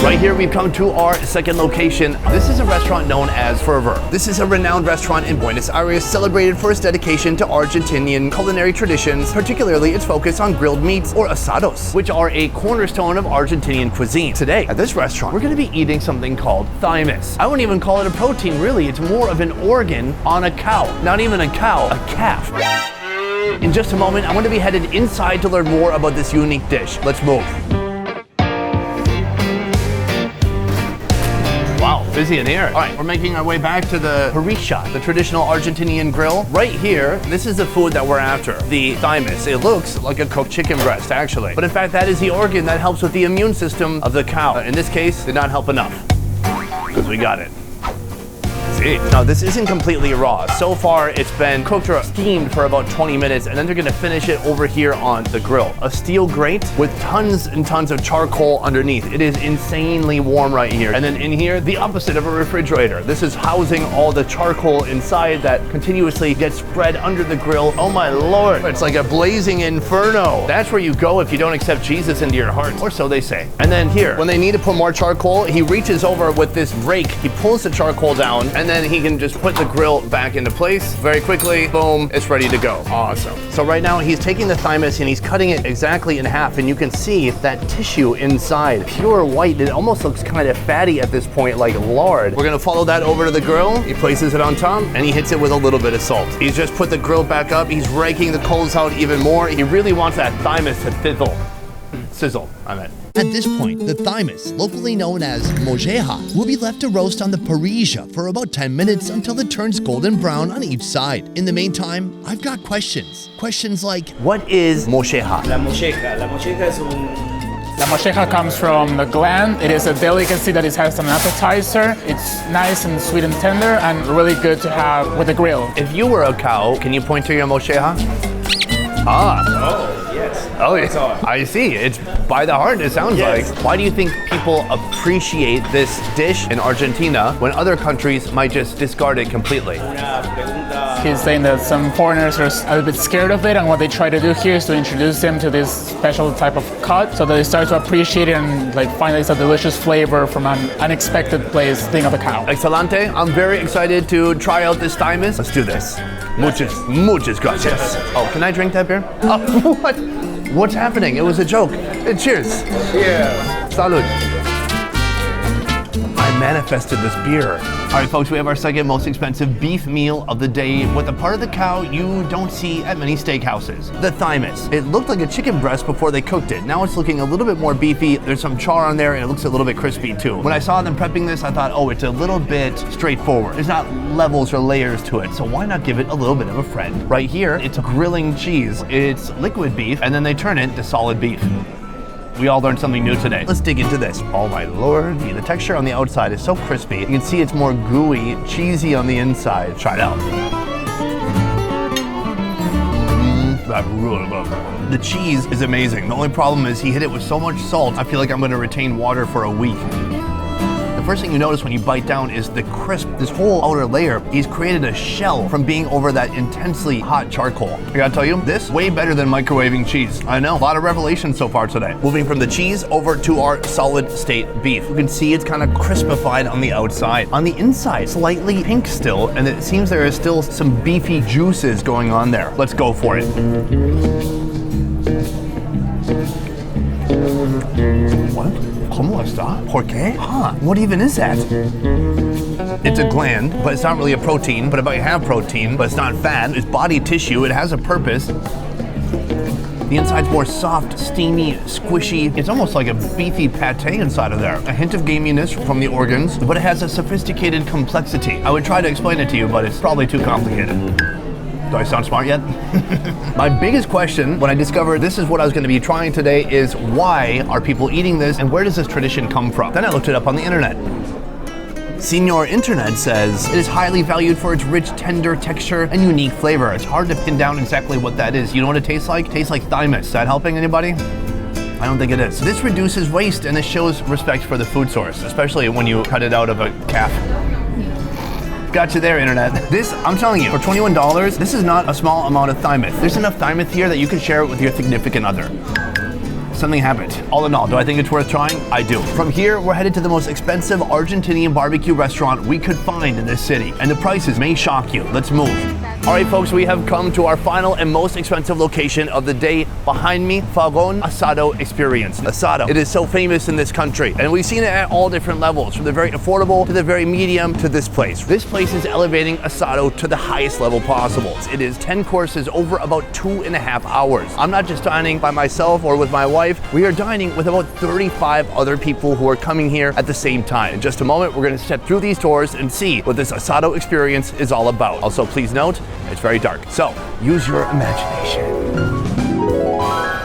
Right here, we've come to our second location. This is a restaurant known as Fervor. This is a renowned restaurant in Buenos Aires, celebrated for its dedication to Argentinian culinary traditions, particularly its focus on grilled meats, or asados, which are a cornerstone of Argentinian cuisine. Today, at this restaurant, we're gonna be eating something called thymus. I wouldn't even call it a protein, really. It's more of an organ on a cow. Not even a cow, a calf. In just a moment, I'm gonna be headed inside to learn more about this unique dish. Let's move. Wow, busy in here. All right, we're making our way back to the parrilla, the traditional Argentinian grill. Right here, this is the food that we're after, the thymus. It looks like a cooked chicken breast, actually. But in fact, that is the organ that helps with the immune system of the cow. In this case, did not help enough, because we got it. See? Now, this isn't completely raw. So far, it's been cooked or steamed for about 20 minutes, and then they're gonna finish it over here on the grill. A steel grate with tons and tons of charcoal underneath. It is insanely warm right here. And then in here, the opposite of a refrigerator. This is housing all the charcoal inside that continuously gets spread under the grill. Oh my Lord, it's like a blazing inferno. That's where you go if you don't accept Jesus into your heart, or so they say. And then here, when they need to put more charcoal, he reaches over with this rake. He pulls the charcoal down, and then he can just put the grill back into place very quickly. Boom, it's ready to go. Awesome. So right now he's taking the thymus and he's cutting it exactly in half, and you can see that tissue inside. Pure white. It almost looks kind of fatty at this point, like lard. We're gonna follow that over to the grill. He places it on top and he hits it with a little bit of salt. He's just put the grill back up. He's raking the coals out even more. He really wants that thymus to sizzle, I meant. At this point, the thymus, locally known as molleja, will be left to roast on the parrilla for about 10 minutes until it turns golden brown on each side. In the meantime, I've got questions. Questions like, what is molleja? La molleja es un... La molleja comes from the gland. It is a delicacy that is as an appetizer. It's nice and sweet and tender and really good to have with a grill. If you were a cow, can you point to your molleja? Ah. Oh, yes. Oh, yeah. I see. It's by the heart, it sounds Yes. like. Why do you think people appreciate this dish in Argentina when other countries might just discard it completely? Una pregunta He's saying that some foreigners are a little bit scared of it, and what they try to do here is to introduce them to this special type of cut so that they start to appreciate it and like find it's a delicious flavor from an unexpected place, thing of the cow. Excelente. I'm very excited to try out this thymus. Let's do this. Muchas gracias. Oh, can I drink that beer? Oh, what? What's happening? It was a joke. Cheers. Yeah. Salud. I manifested this beer. All right, folks, we have our second most expensive beef meal of the day with a part of the cow you don't see at many steakhouses, the thymus. It looked like a chicken breast before they cooked it. Now it's looking a little bit more beefy. There's some char on there and it looks a little bit crispy too. When I saw them prepping this, I thought, oh, it's a little bit straightforward. There's not levels or layers to it, so why not give it a little bit of a friend? Right here, it's a grilling cheese. It's liquid beef, and then they turn it to solid beef. We all learned something new today. Let's dig into this. Oh my Lord, the texture on the outside is so crispy. You can see it's more gooey, cheesy on the inside. Try it out. That's really good. The cheese is amazing. The only problem is he hit it with so much salt, I feel like I'm gonna retain water for a week. The first thing you notice when you bite down is the crisp. This whole outer layer, he's created a shell from being over that intensely hot charcoal. I gotta tell you, this way better than microwaving cheese. I know, a lot of revelations so far today. Moving from the cheese over to our solid state beef. You can see it's kind of crispified on the outside. On the inside, slightly pink still, and it seems there is still some beefy juices going on there. Let's go for it. What? ¿Cómo está? ¿Por qué? Huh, what even is that? It's a gland, but it's not really a protein, but it might have protein, but it's not fat. It's body tissue, it has a purpose. The inside's more soft, steamy, squishy. It's almost like a beefy pate inside of there. A hint of gaminess from the organs, but it has a sophisticated complexity. I would try to explain it to you, but it's probably too complicated. Do I sound smart yet? My biggest question when I discovered this is what I was going to be trying today is why are people eating this and where does this tradition come from? Then I looked it up on the internet. Senor Internet says it is highly valued for its rich, tender texture and unique flavor. It's hard to pin down exactly what that is. You know what it tastes like? It tastes like thymus. Is that helping anybody? I don't think it is. This reduces waste and it shows respect for the food source, especially when you cut it out of a calf. Got you there, Internet. This, I'm telling you, for $21, this is not a small amount of thymus. There's enough thymus here that you can share it with your significant other. Something happened. All in all, do I think it's worth trying? I do. From here, we're headed to the most expensive Argentinian barbecue restaurant we could find in this city. And the prices may shock you. Let's move. All right, folks, we have come to our final and most expensive location of the day. Behind me, Fogon Asado Experience. Asado, it is so famous in this country. And we've seen it at all different levels, from the very affordable to the very medium to this place. This place is elevating asado to the highest level possible. It is 10 courses over about 2.5 hours. I'm not just dining by myself or with my wife. We are dining with about 35 other people who are coming here at the same time. In just a moment, we're going to step through these doors and see what this asado experience is all about. Also, please note, it's very dark, so use your imagination.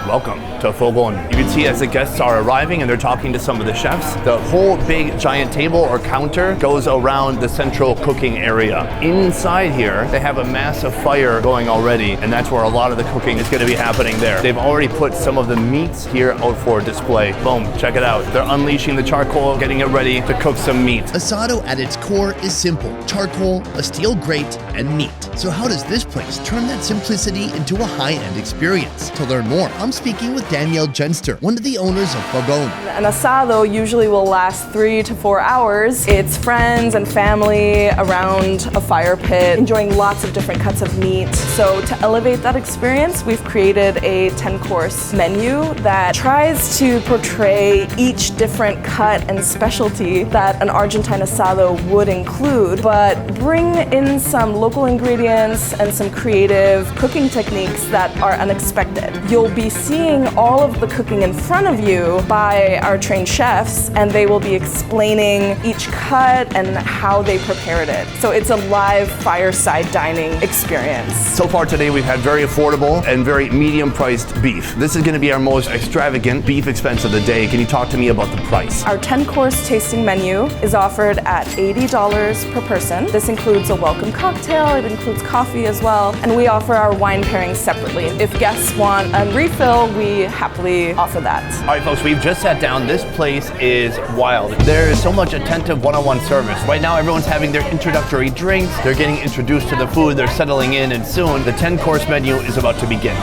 Welcome to Fogon. You can see as the guests are arriving and they're talking to some of the chefs, the whole big giant table or counter goes around the central cooking area. Inside here, they have a massive fire going already, and that's where a lot of the cooking is going to be happening there. They've already put some of the meats here out for display. Boom, check it out. They're unleashing the charcoal, getting it ready to cook some meat. Asado at its core is simple: charcoal, a steel grate, and meat. So how does this place turn that simplicity into a high-end experience? To learn more, I'm speaking with Danielle Genster, one of the owners of Fogon. An asado usually will last 3 to 4 hours. It's friends and family around a fire pit, enjoying lots of different cuts of meat. So to elevate that experience, we've created a 10-course menu that tries to portray each different cut and specialty that an Argentine asado would include, but bring in some local ingredients and some creative cooking techniques that are unexpected. You'll be seeing all of the cooking in front of you by our trained chefs, and they will be explaining each cut and how they prepared it. So it's a live fireside dining experience. So far today, we've had very affordable and very medium-priced beef. This is going to be our most extravagant beef expense of the day. Can you talk to me about the price? Our 10-course tasting menu is offered at $80 per person. This includes a welcome cocktail, it includes coffee as well, and we offer our wine pairings separately. If guests want a refill, we happily offer that. All right, folks, we've just sat down. This place is wild. There is so much attentive one-on-one service. Right now, everyone's having their introductory drinks. They're getting introduced to the food. They're settling in, and soon the 10-course menu is about to begin.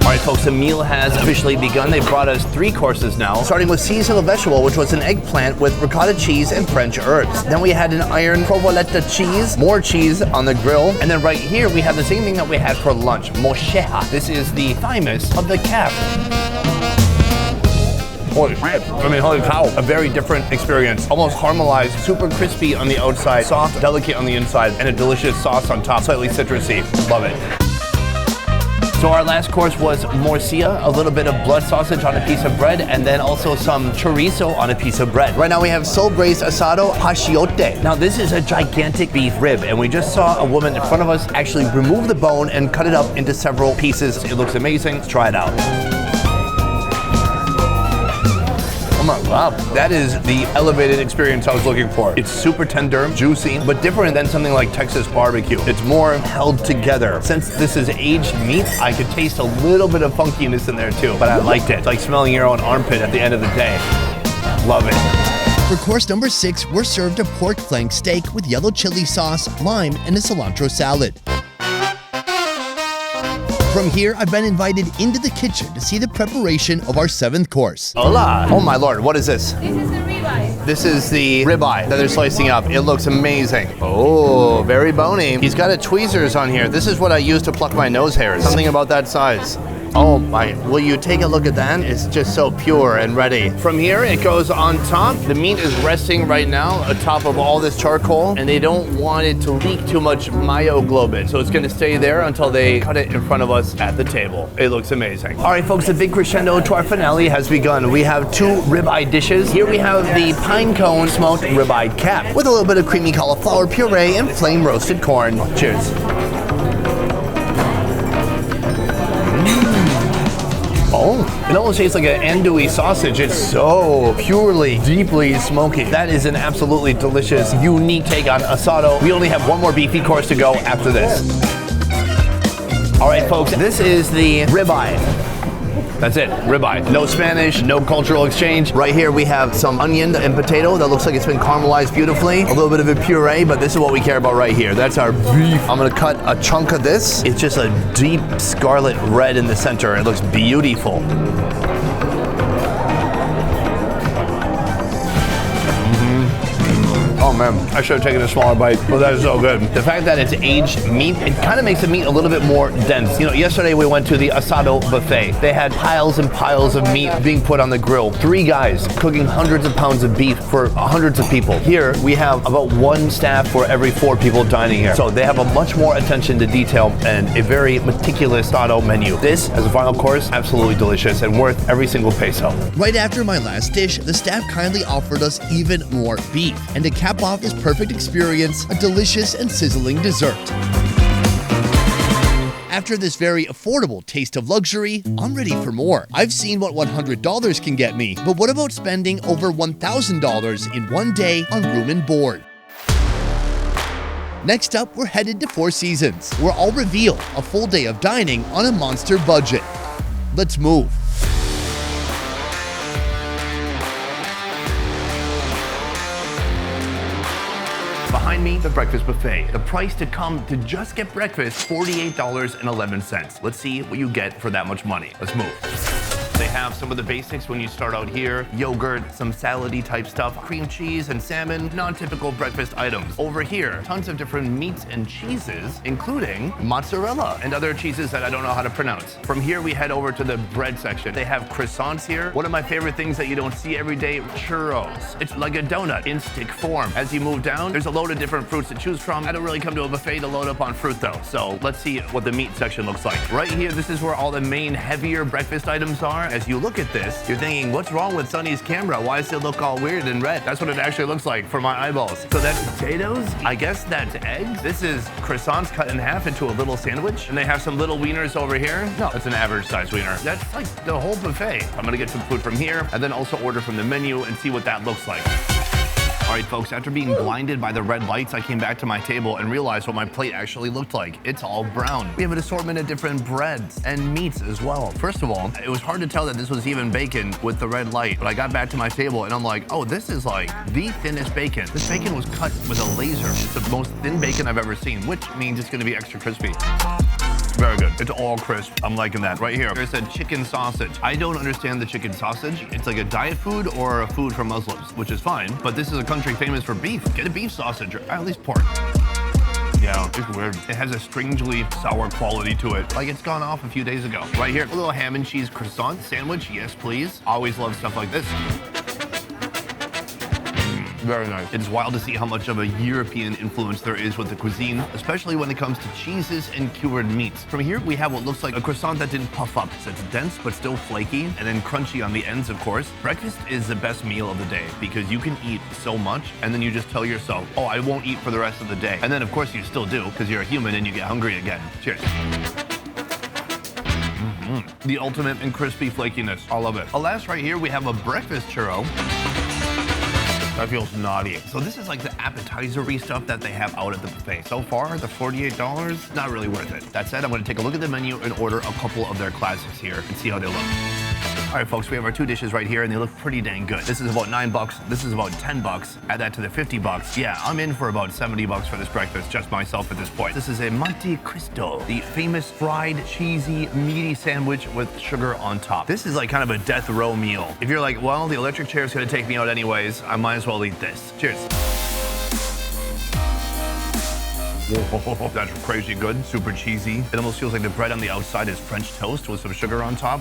All right, folks, the meal has officially begun. They brought us 3 courses now, starting with seasonal vegetable, which was an eggplant with ricotta cheese and French herbs. Then we had an iron provolone cheese, more cheese on the grill. And then right here, we have the same thing that we had for lunch, mocheja. This is the thymus of the calf. Holy shit. I mean, holy cow. A very different experience. Almost caramelized, super crispy on the outside, soft, delicate on the inside, and a delicious sauce on top, slightly citrusy. Love it. So our last course was morcilla, a little bit of blood sausage on a piece of bread, and then also some chorizo on a piece of bread. Right now we have Sol Braised Asado Achiote. Now this is a gigantic beef rib, and we just saw a woman in front of us actually remove the bone and cut it up into several pieces. It looks amazing. Let's try it out. Oh my God, that is the elevated experience I was looking for. It's super tender, juicy, but different than something like Texas barbecue. It's more held together. Since this is aged meat, I could taste a little bit of funkiness in there too, but I liked it. It's like smelling your own armpit at the end of the day. Love it. For course number 6, we're served a pork flank steak with yellow chili sauce, lime, and a cilantro salad. From here, I've been invited into the kitchen to see the preparation of our 7th course. Hola. Oh my Lord, what is this? This is the ribeye. This is the ribeye that they're slicing up. It looks amazing. Oh, very bony. He's got a tweezers on here. This is what I use to pluck my nose hairs. Something about that size. Oh my, will you take a look at that? It's just so pure and ready. From here, it goes on top. The meat is resting right now atop of all this charcoal, and they don't want it to leak too much myoglobin. So it's gonna stay there until they cut it in front of us at the table. It looks amazing. All right, folks, the big crescendo to our finale has begun. We have 2 ribeye dishes. Here we have the pine cone smoked ribeye cap with a little bit of creamy cauliflower puree and flame roasted corn. Cheers. Oh, it almost tastes like an andouille sausage. It's so purely, deeply smoky. That is an absolutely delicious, unique take on asado. We only have 1 more beefy course to go after this. All right, folks, this is the ribeye. That's it, ribeye. No Spanish, no cultural exchange. Right here we have some onion and potato that looks like it's been caramelized beautifully. A little bit of a puree, but this is what we care about right here. That's our beef. I'm gonna cut a chunk of this. It's just a deep scarlet red in the center. It looks beautiful. Oh man, I should have taken a smaller bite, but that is so good. The fact that it's aged meat, it kind of makes the meat a little bit more dense. You know, yesterday we went to the asado buffet. They had piles and piles of meat being put on the grill. 3 guys cooking hundreds of pounds of beef for hundreds of people. Here, we have about 1 staff for every 4 people dining here. So they have a much more attention to detail and a very meticulous asado menu. This, as a final course, absolutely delicious and worth every single peso. Right after my last dish, the staff kindly offered us even more beef. And to cap off this perfect experience, a delicious and sizzling dessert. After this very affordable taste of luxury, I'm ready for more. I've seen what $100 can get me, but what about spending over $1,000 in one day on room and board? Next up, we're headed to Four Seasons, where I'll reveal a full day of dining on a monster budget. Let's move. Behind me, the breakfast buffet. The price to come to just get breakfast, $48.11. Let's see what you get for that much money. Let's move. They have some of the basics when you start out here. Yogurt, some salad-y type stuff, cream cheese and salmon, non-typical breakfast items. Over here, tons of different meats and cheeses, including mozzarella and other cheeses that I don't know how to pronounce. From here, we head over to the bread section. They have croissants here. One of my favorite things that you don't see every day, churros. It's like a donut in stick form. As you move down, there's a load of different fruits to choose from. I don't really come to a buffet to load up on fruit though. So let's see what the meat section looks like. Right here, this is where all the main heavier breakfast items are. As you look at this, you're thinking, what's wrong with Sunny's camera? Why does it look all weird and red? That's what it actually looks like for my eyeballs. So that's potatoes. I guess that's eggs. This is croissants cut in half into a little sandwich. And they have some little wieners over here. No, that's an average size wiener. That's like the whole buffet. I'm gonna get some food from here and then also order from the menu and see what that looks like. All right, folks, after being blinded by the red lights, I came back to my table and realized what my plate actually looked like. It's all brown. We have an assortment of different breads and meats as well. First of all, it was hard to tell that this was even bacon with the red light, but I got back to my table and I'm like, oh, this is like the thinnest bacon. This bacon was cut with a laser. It's the most thin bacon I've ever seen, which means it's gonna be extra crispy. Very good. It's all crisp. I'm liking that. Right here, there's a chicken sausage. I don't understand the chicken sausage. It's like a diet food or a food for Muslims, which is fine, but this is a country famous for beef. Get a beef sausage, or at least pork. Yeah, it's weird. It has a strangely sour quality to it, like it's gone off a few days ago. Right here, a little ham and cheese croissant sandwich. Yes, please. Always love stuff like this. Very nice. It's wild to see how much of a European influence there is with the cuisine, especially when it comes to cheeses and cured meats. From here, we have what looks like a croissant that didn't puff up. So it's dense, but still flaky, and then crunchy on the ends, of course. Breakfast is the best meal of the day because you can eat so much, and then you just tell yourself, oh, I won't eat for the rest of the day. And then, of course, you still do because you're a human and you get hungry again. Cheers. The ultimate in crispy flakiness. I love it. Alas, right here, we have a breakfast churro. That feels naughty. So this is like the appetizer-y stuff that they have out at the buffet. So far, the $48, not really worth it. That said, I'm gonna take a look at the menu and order a couple of their classics here and see how they look. All right, folks, we have our two dishes right here and they look pretty dang good. This is about $9, this is about $10. Add that to the $50. Yeah, I'm in for about $70 for this breakfast, just myself at this point. This is a Monte Cristo, the famous fried, cheesy, meaty sandwich with sugar on top. This is like kind of a death row meal. If you're like, well, the electric chair is gonna take me out anyways, I might as well eat this. Cheers. Whoa, that's crazy good, super cheesy. It almost feels like the bread on the outside is French toast with some sugar on top.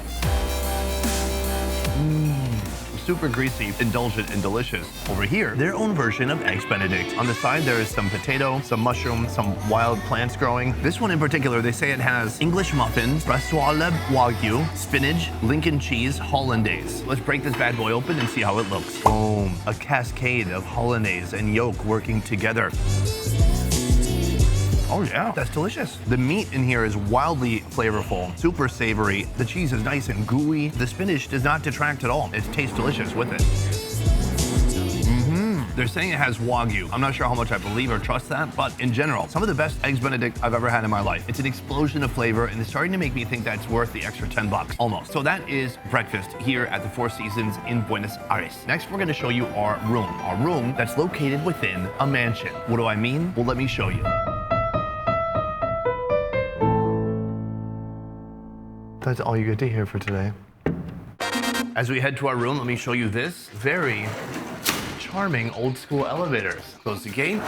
Super greasy, indulgent, and delicious. Over here, their own version of Eggs Benedict. On the side, there is some potato, some mushroom, some wild plants growing. This one in particular, they say it has English muffins, Brassois Wagyu, spinach, Lincoln cheese, hollandaise. Let's break this bad boy open and see how it looks. Boom, a cascade of hollandaise and yolk working together. Oh yeah, that's delicious. The meat in here is wildly flavorful, super savory. The cheese is nice and gooey. The spinach does not detract at all. It tastes delicious with it. They're saying it has Wagyu. I'm not sure how much I believe or trust that, but in general, some of the best Eggs Benedict I've ever had in my life. It's an explosion of flavor, and it's starting to make me think that's worth the extra $10, almost. So that is breakfast here at the Four Seasons in Buenos Aires. Next, we're gonna show you our room that's located within a mansion. What do I mean? Well, let me show you. That's all you get to hear for today. As we head to our room, let me show you this very charming old school elevators. Close the gate.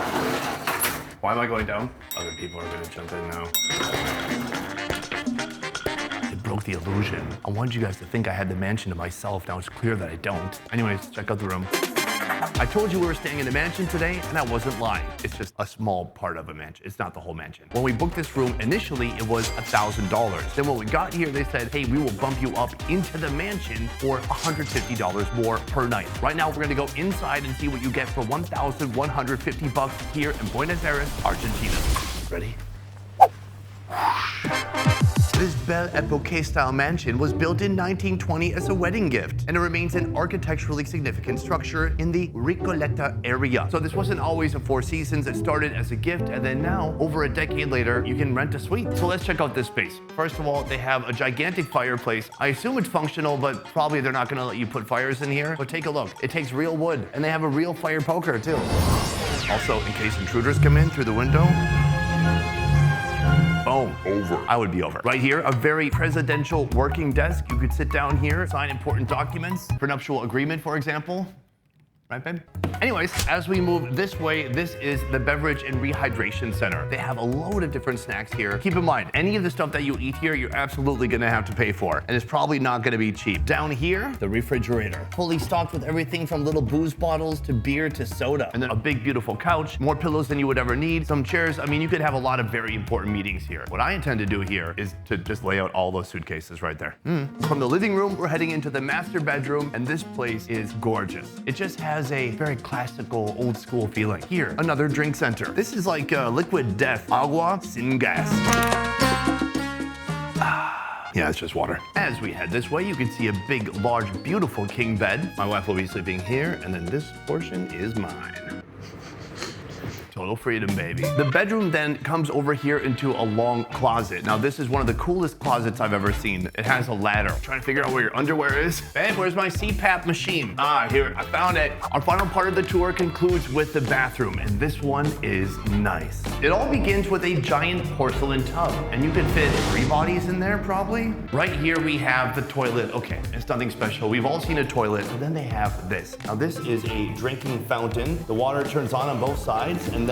Why am I going down? Other people are gonna jump in now. It broke the illusion. I wanted you guys to think I had the mansion to myself. Now it's clear that I don't. Anyways, check out the room. I told you we were staying in a mansion today, and I wasn't lying. It's just a small part of a mansion. It's not the whole mansion. When we booked this room, initially it was $1,000. Then when we got here, they said, hey, we will bump you up into the mansion for $150 more per night. Right now, we're gonna go inside and see what you get for $1,150 here in Buenos Aires, Argentina. Ready? This Belle Epoque style mansion was built in 1920 as a wedding gift, and it remains an architecturally significant structure in the Recoleta area. So this wasn't always a Four Seasons. It started as a gift, and then now, over a decade later, you can rent a suite. So let's check out this space. First of all, they have a gigantic fireplace. I assume it's functional, but probably they're not gonna let you put fires in here. But take a look. It takes real wood, and they have a real fire poker too. Also, in case intruders come in through the window, boom, over. I would be over. Right here, a very presidential working desk. You could sit down here, sign important documents, prenuptial agreement, for example. Right, babe? Anyways, as we move this way, this is the Beverage and Rehydration Center. They have a load of different snacks here. Keep in mind, any of the stuff that you eat here, you're absolutely gonna have to pay for, and it's probably not gonna be cheap. Down here, the refrigerator. Fully stocked with everything from little booze bottles to beer to soda. And then a big, beautiful couch, more pillows than you would ever need, some chairs. I mean, you could have a lot of very important meetings here. What I intend to do here is to just lay out all those suitcases right there. From the living room, we're heading into the master bedroom, and this place is gorgeous. It just has a very classical, old school feeling. Here, another drink center. This is like liquid death, agua sin gas. Yeah, it's just water. As we head this way, you can see a big, large, beautiful king bed. My wife will be sleeping here, and then this portion is mine. Total freedom, baby. The bedroom then comes over here into a long closet. Now, this is one of the coolest closets I've ever seen. It has a ladder. Trying to figure out where your underwear is. Babe, where's my CPAP machine? Ah, here, I found it. Our final part of the tour concludes with the bathroom, and this one is nice. It all begins with a giant porcelain tub, and you can fit 3 bodies in there, probably. Right here, we have the toilet. Okay, it's nothing special. We've all seen a toilet, but then they have this. Now, this is a drinking fountain. The water turns on both sides, and then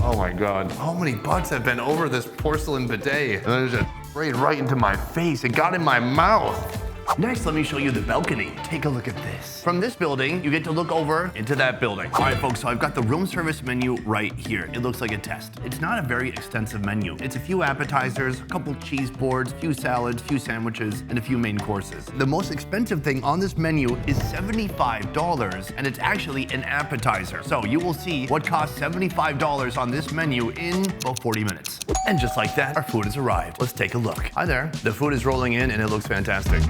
oh my God, how many bucks have been over this porcelain bidet? And then it just sprayed right into my face. It got in my mouth. Next, let me show you the balcony. Take a look at this. From this building, you get to look over into that building. All right, folks, so I've got the room service menu right here. It looks like a test. It's not a very extensive menu. It's a few appetizers, a couple cheese boards, a few salads, a few sandwiches, and a few main courses. The most expensive thing on this menu is $75, and it's actually an appetizer. So you will see what costs $75 on this menu in about 40 minutes. And just like that, our food has arrived. Let's take a look. Hi there. The food is rolling in, and it looks fantastic.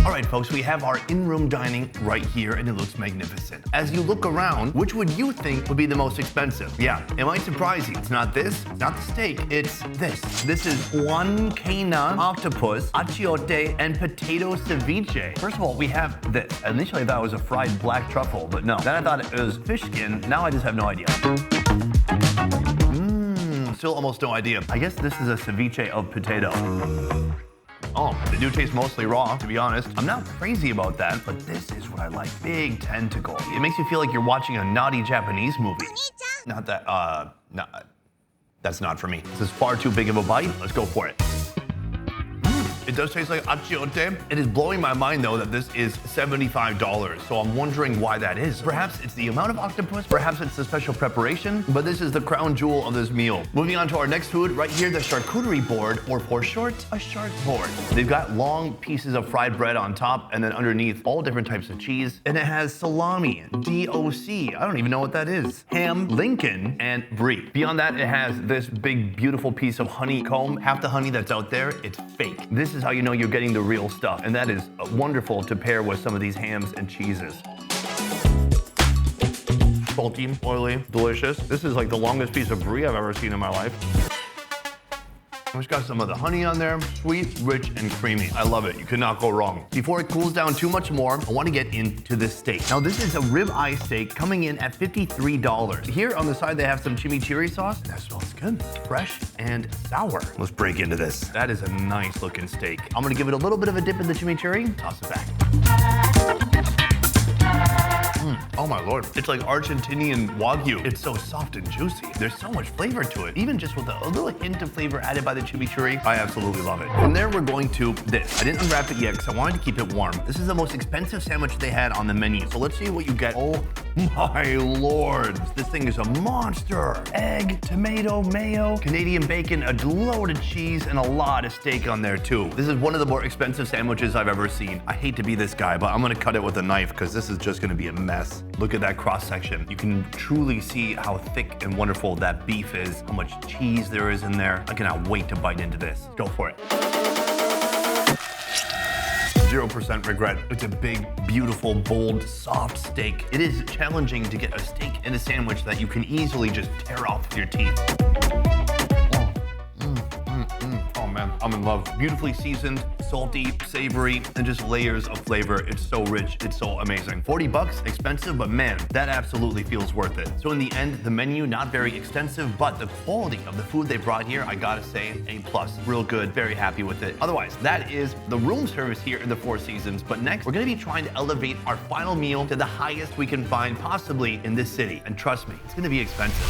All right, folks, we have our in-room dining right here, and it looks magnificent. As you look around, which would you think would be the most expensive? Yeah, it might surprise you. It's not this, not the steak, it's this. This is huancaína, octopus, achiote, and potato ceviche. First of all, we have this. Initially, I thought it was a fried black truffle, but no. Then I thought it was fish skin. Now I just have no idea. Still almost no idea. I guess this is a ceviche of potato. Oh, they do taste mostly raw, to be honest. I'm not crazy about that, but this is what I like. Big tentacle. It makes you feel like you're watching a naughty Japanese movie. Not that, that's not for me. This is far too big of a bite. Let's go for it. It does taste like achiote. It is blowing my mind, though, that this is $75, so I'm wondering why that is. Perhaps it's the amount of octopus, perhaps it's the special preparation, but this is the crown jewel of this meal. Moving on to our next food, right here, the charcuterie board, or for short, a shark board. They've got long pieces of fried bread on top, and then underneath, all different types of cheese, and it has salami, DOC, I don't even know what that is, ham, Lincoln, and brie. Beyond that, it has this big, beautiful piece of honeycomb. Half the honey that's out there, it's fake. This is how you know you're getting the real stuff, and that is wonderful to pair with some of these hams and cheeses. Salty, oily, delicious. This is like the longest piece of brie I've ever seen in my life. It's got some of the honey on there, sweet, rich, and creamy. I love it. You could not go wrong. Before it cools down too much more, I want to get into this steak. Now, this is a ribeye steak coming in at $53. Here on the side, they have some chimichurri sauce. That smells good. Fresh and sour. Let's break into this. That is a nice looking steak. I'm gonna give it a little bit of a dip in the chimichurri. Toss it back. Oh my Lord, it's like Argentinian Wagyu. It's so soft and juicy. There's so much flavor to it. Even just with a little hint of flavor added by the chimichurri, I absolutely love it. From there, we're going to this. I didn't unwrap it yet because I wanted to keep it warm. This is the most expensive sandwich they had on the menu. So let's see what you get. Oh my Lord, this thing is a monster. Egg, tomato, mayo, Canadian bacon, a load of cheese, and a lot of steak on there too. This is one of the more expensive sandwiches I've ever seen. I hate to be this guy, but I'm gonna cut it with a knife because this is just gonna be a mess. Look at that cross section. You can truly see how thick and wonderful that beef is, how much cheese there is in there. I cannot wait to bite into this. Go for it. 0% regret. It's a big, beautiful, bold, soft steak. It is challenging to get a steak in a sandwich that you can easily just tear off with your teeth. Oh man, I'm in love. Beautifully seasoned, salty, savory, and just layers of flavor. It's so rich, it's so amazing. 40 bucks, expensive, but man, that absolutely feels worth it. So in the end, the menu, not very extensive, but the quality of the food they brought here, I gotta say, A+. Real good, very happy with it. Otherwise, that is the room service here in the Four Seasons. But next, we're gonna be trying to elevate our final meal to the highest we can find possibly in this city. And trust me, it's gonna be expensive.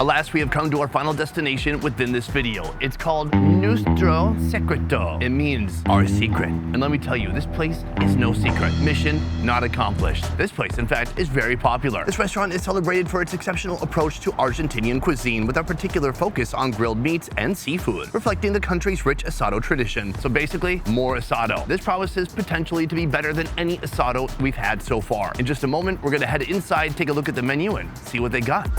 Alas, we have come to our final destination within this video. It's called Nuestro Secreto. It means our secret. And let me tell you, this place is no secret. Mission not accomplished. This place, in fact, is very popular. This restaurant is celebrated for its exceptional approach to Argentinian cuisine with a particular focus on grilled meats and seafood, reflecting the country's rich asado tradition. So basically, more asado. This promises potentially to be better than any asado we've had so far. In just a moment, we're gonna head inside, take a look at the menu, and see what they got.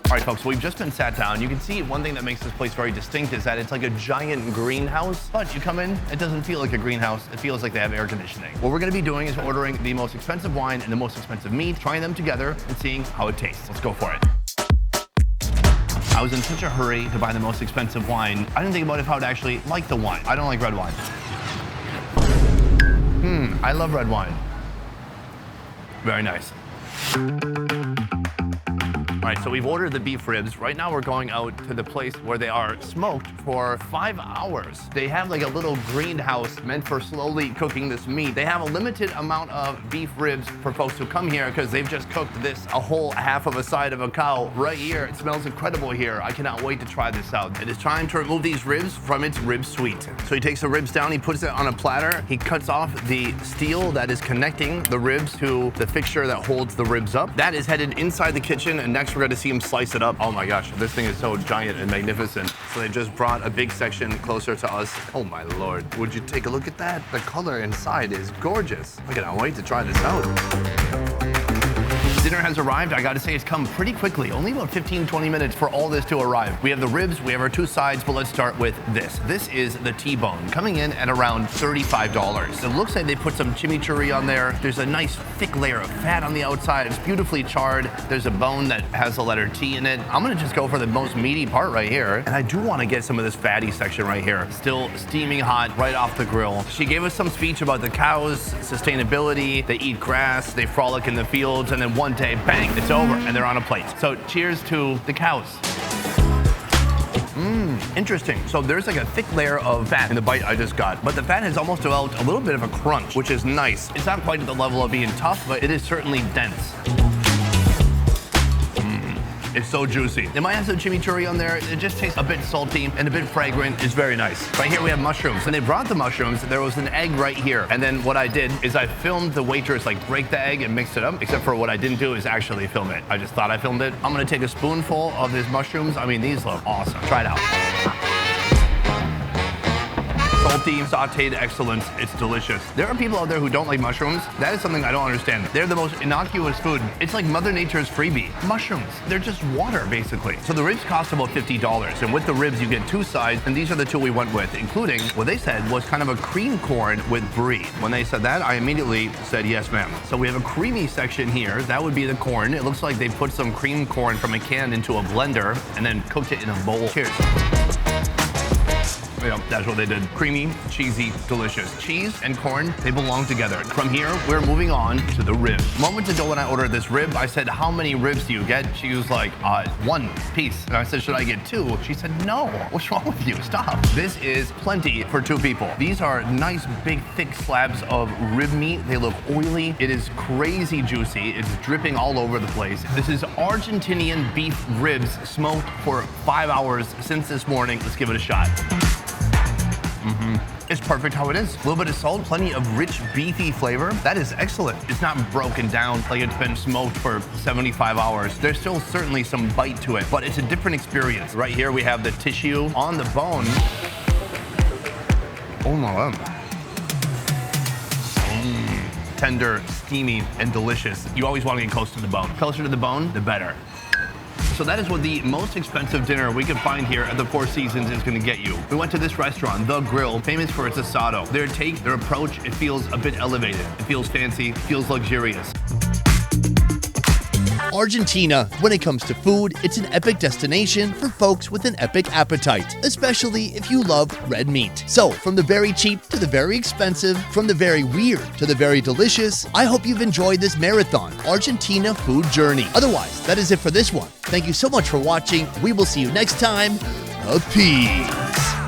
All right, folks, so we've just been sat down. You can see one thing that makes this place very distinct is that it's like a giant greenhouse, but you come in, it doesn't feel like a greenhouse. It feels like they have air conditioning. What we're gonna be doing is ordering the most expensive wine and the most expensive meat, trying them together and seeing how it tastes. Let's go for it. I was in such a hurry to buy the most expensive wine. I didn't think about if I would actually like the wine. I don't like red wine. I love red wine. Very nice. All right, so we've ordered the beef ribs. Right now we're going out to the place where they are smoked for 5 hours. They have like a little greenhouse meant for slowly cooking this meat. They have a limited amount of beef ribs for folks who come here because they've just cooked this a whole half of a side of a cow right here. It smells incredible here. I cannot wait to try this out. It is time to remove these ribs from its rib suite. So he takes the ribs down, he puts it on a platter, he cuts off the steel that is connecting the ribs to the fixture that holds the ribs up. That is headed inside the kitchen, and next we're gonna see him slice it up. Oh my gosh, this thing is so giant and magnificent. So they just brought a big section closer to us. Oh my Lord, would you take a look at that? The color inside is gorgeous. I cannot wait to try this out. Dinner has arrived. I gotta say it's come pretty quickly. Only about 15-20 minutes for all this to arrive. We have the ribs, we have our two sides, but let's start with this. This is the T-bone, coming in at around $35. It looks like they put some chimichurri on there. There's a nice thick layer of fat on the outside. It's beautifully charred. There's a bone that has the letter T in it. I'm gonna just go for the most meaty part right here. And I do wanna get some of this fatty section right here. Still steaming hot right off the grill. She gave us some speech about the cows, sustainability, they eat grass, they frolic in the fields, and then one day, bang, it's over, and they're on a plate. So cheers to the cows. Interesting. So there's like a thick layer of fat in the bite I just got, but the fat has almost developed a little bit of a crunch, which is nice. It's not quite at the level of being tough, but it is certainly dense. It's so juicy. It might have some chimichurri on there. It just tastes a bit salty and a bit fragrant. It's very nice. Right here we have mushrooms. When they brought the mushrooms, there was an egg right here. And then what I did is I filmed the waitress like break the egg and mix it up, except for what I didn't do is actually film it. I just thought I filmed it. I'm gonna take a spoonful of these mushrooms. I mean, these look awesome. Try it out. Salty, sauteed excellence. It's delicious. There are people out there who don't like mushrooms. That is something I don't understand. They're the most innocuous food. It's like Mother Nature's freebie. Mushrooms. They're just water, basically. So the ribs cost about $50. And with the ribs, you get two sides. And these are the two we went with, including what they said was kind of a cream corn with brie. When they said that, I immediately said, yes, ma'am. So we have a creamy section here. That would be the corn. It looks like they put some cream corn from a can into a blender and then cooked it in a bowl. Cheers. Yeah, that's what they did. Creamy, cheesy, delicious. Cheese and corn, they belong together. From here, we're moving on to the rib. Moments ago when I ordered this rib, I said, how many ribs do you get? She was like, one piece. And I said, should I get two? She said, no. What's wrong with you? Stop. This is plenty for two people. These are nice, big, thick slabs of rib meat. They look oily. It is crazy juicy. It's dripping all over the place. This is Argentinian beef ribs smoked for 5 hours since this morning. Let's give it a shot. It's perfect how it is. A little bit of salt, plenty of rich, beefy flavor. That is excellent. It's not broken down like it's been smoked for 75 hours. There's still certainly some bite to it, but it's a different experience. Right here we have the tissue on the bone. Oh my God. Tender, steamy, and delicious. You always want to get close to the bone. Closer to the bone, the better. So that is what the most expensive dinner we could find here at the Four Seasons is going to get you. We went to this restaurant, The Grill, famous for its asado. Their take, their approach, it feels a bit elevated. It feels fancy, it feels luxurious. Argentina, when it comes to food, it's an epic destination for folks with an epic appetite, especially if you love red meat. So, from the very cheap to the very expensive, from the very weird to the very delicious, I hope you've enjoyed this marathon Argentina food journey. Otherwise, that is it for this one. Thank you so much for watching. We will see you next time. Peace.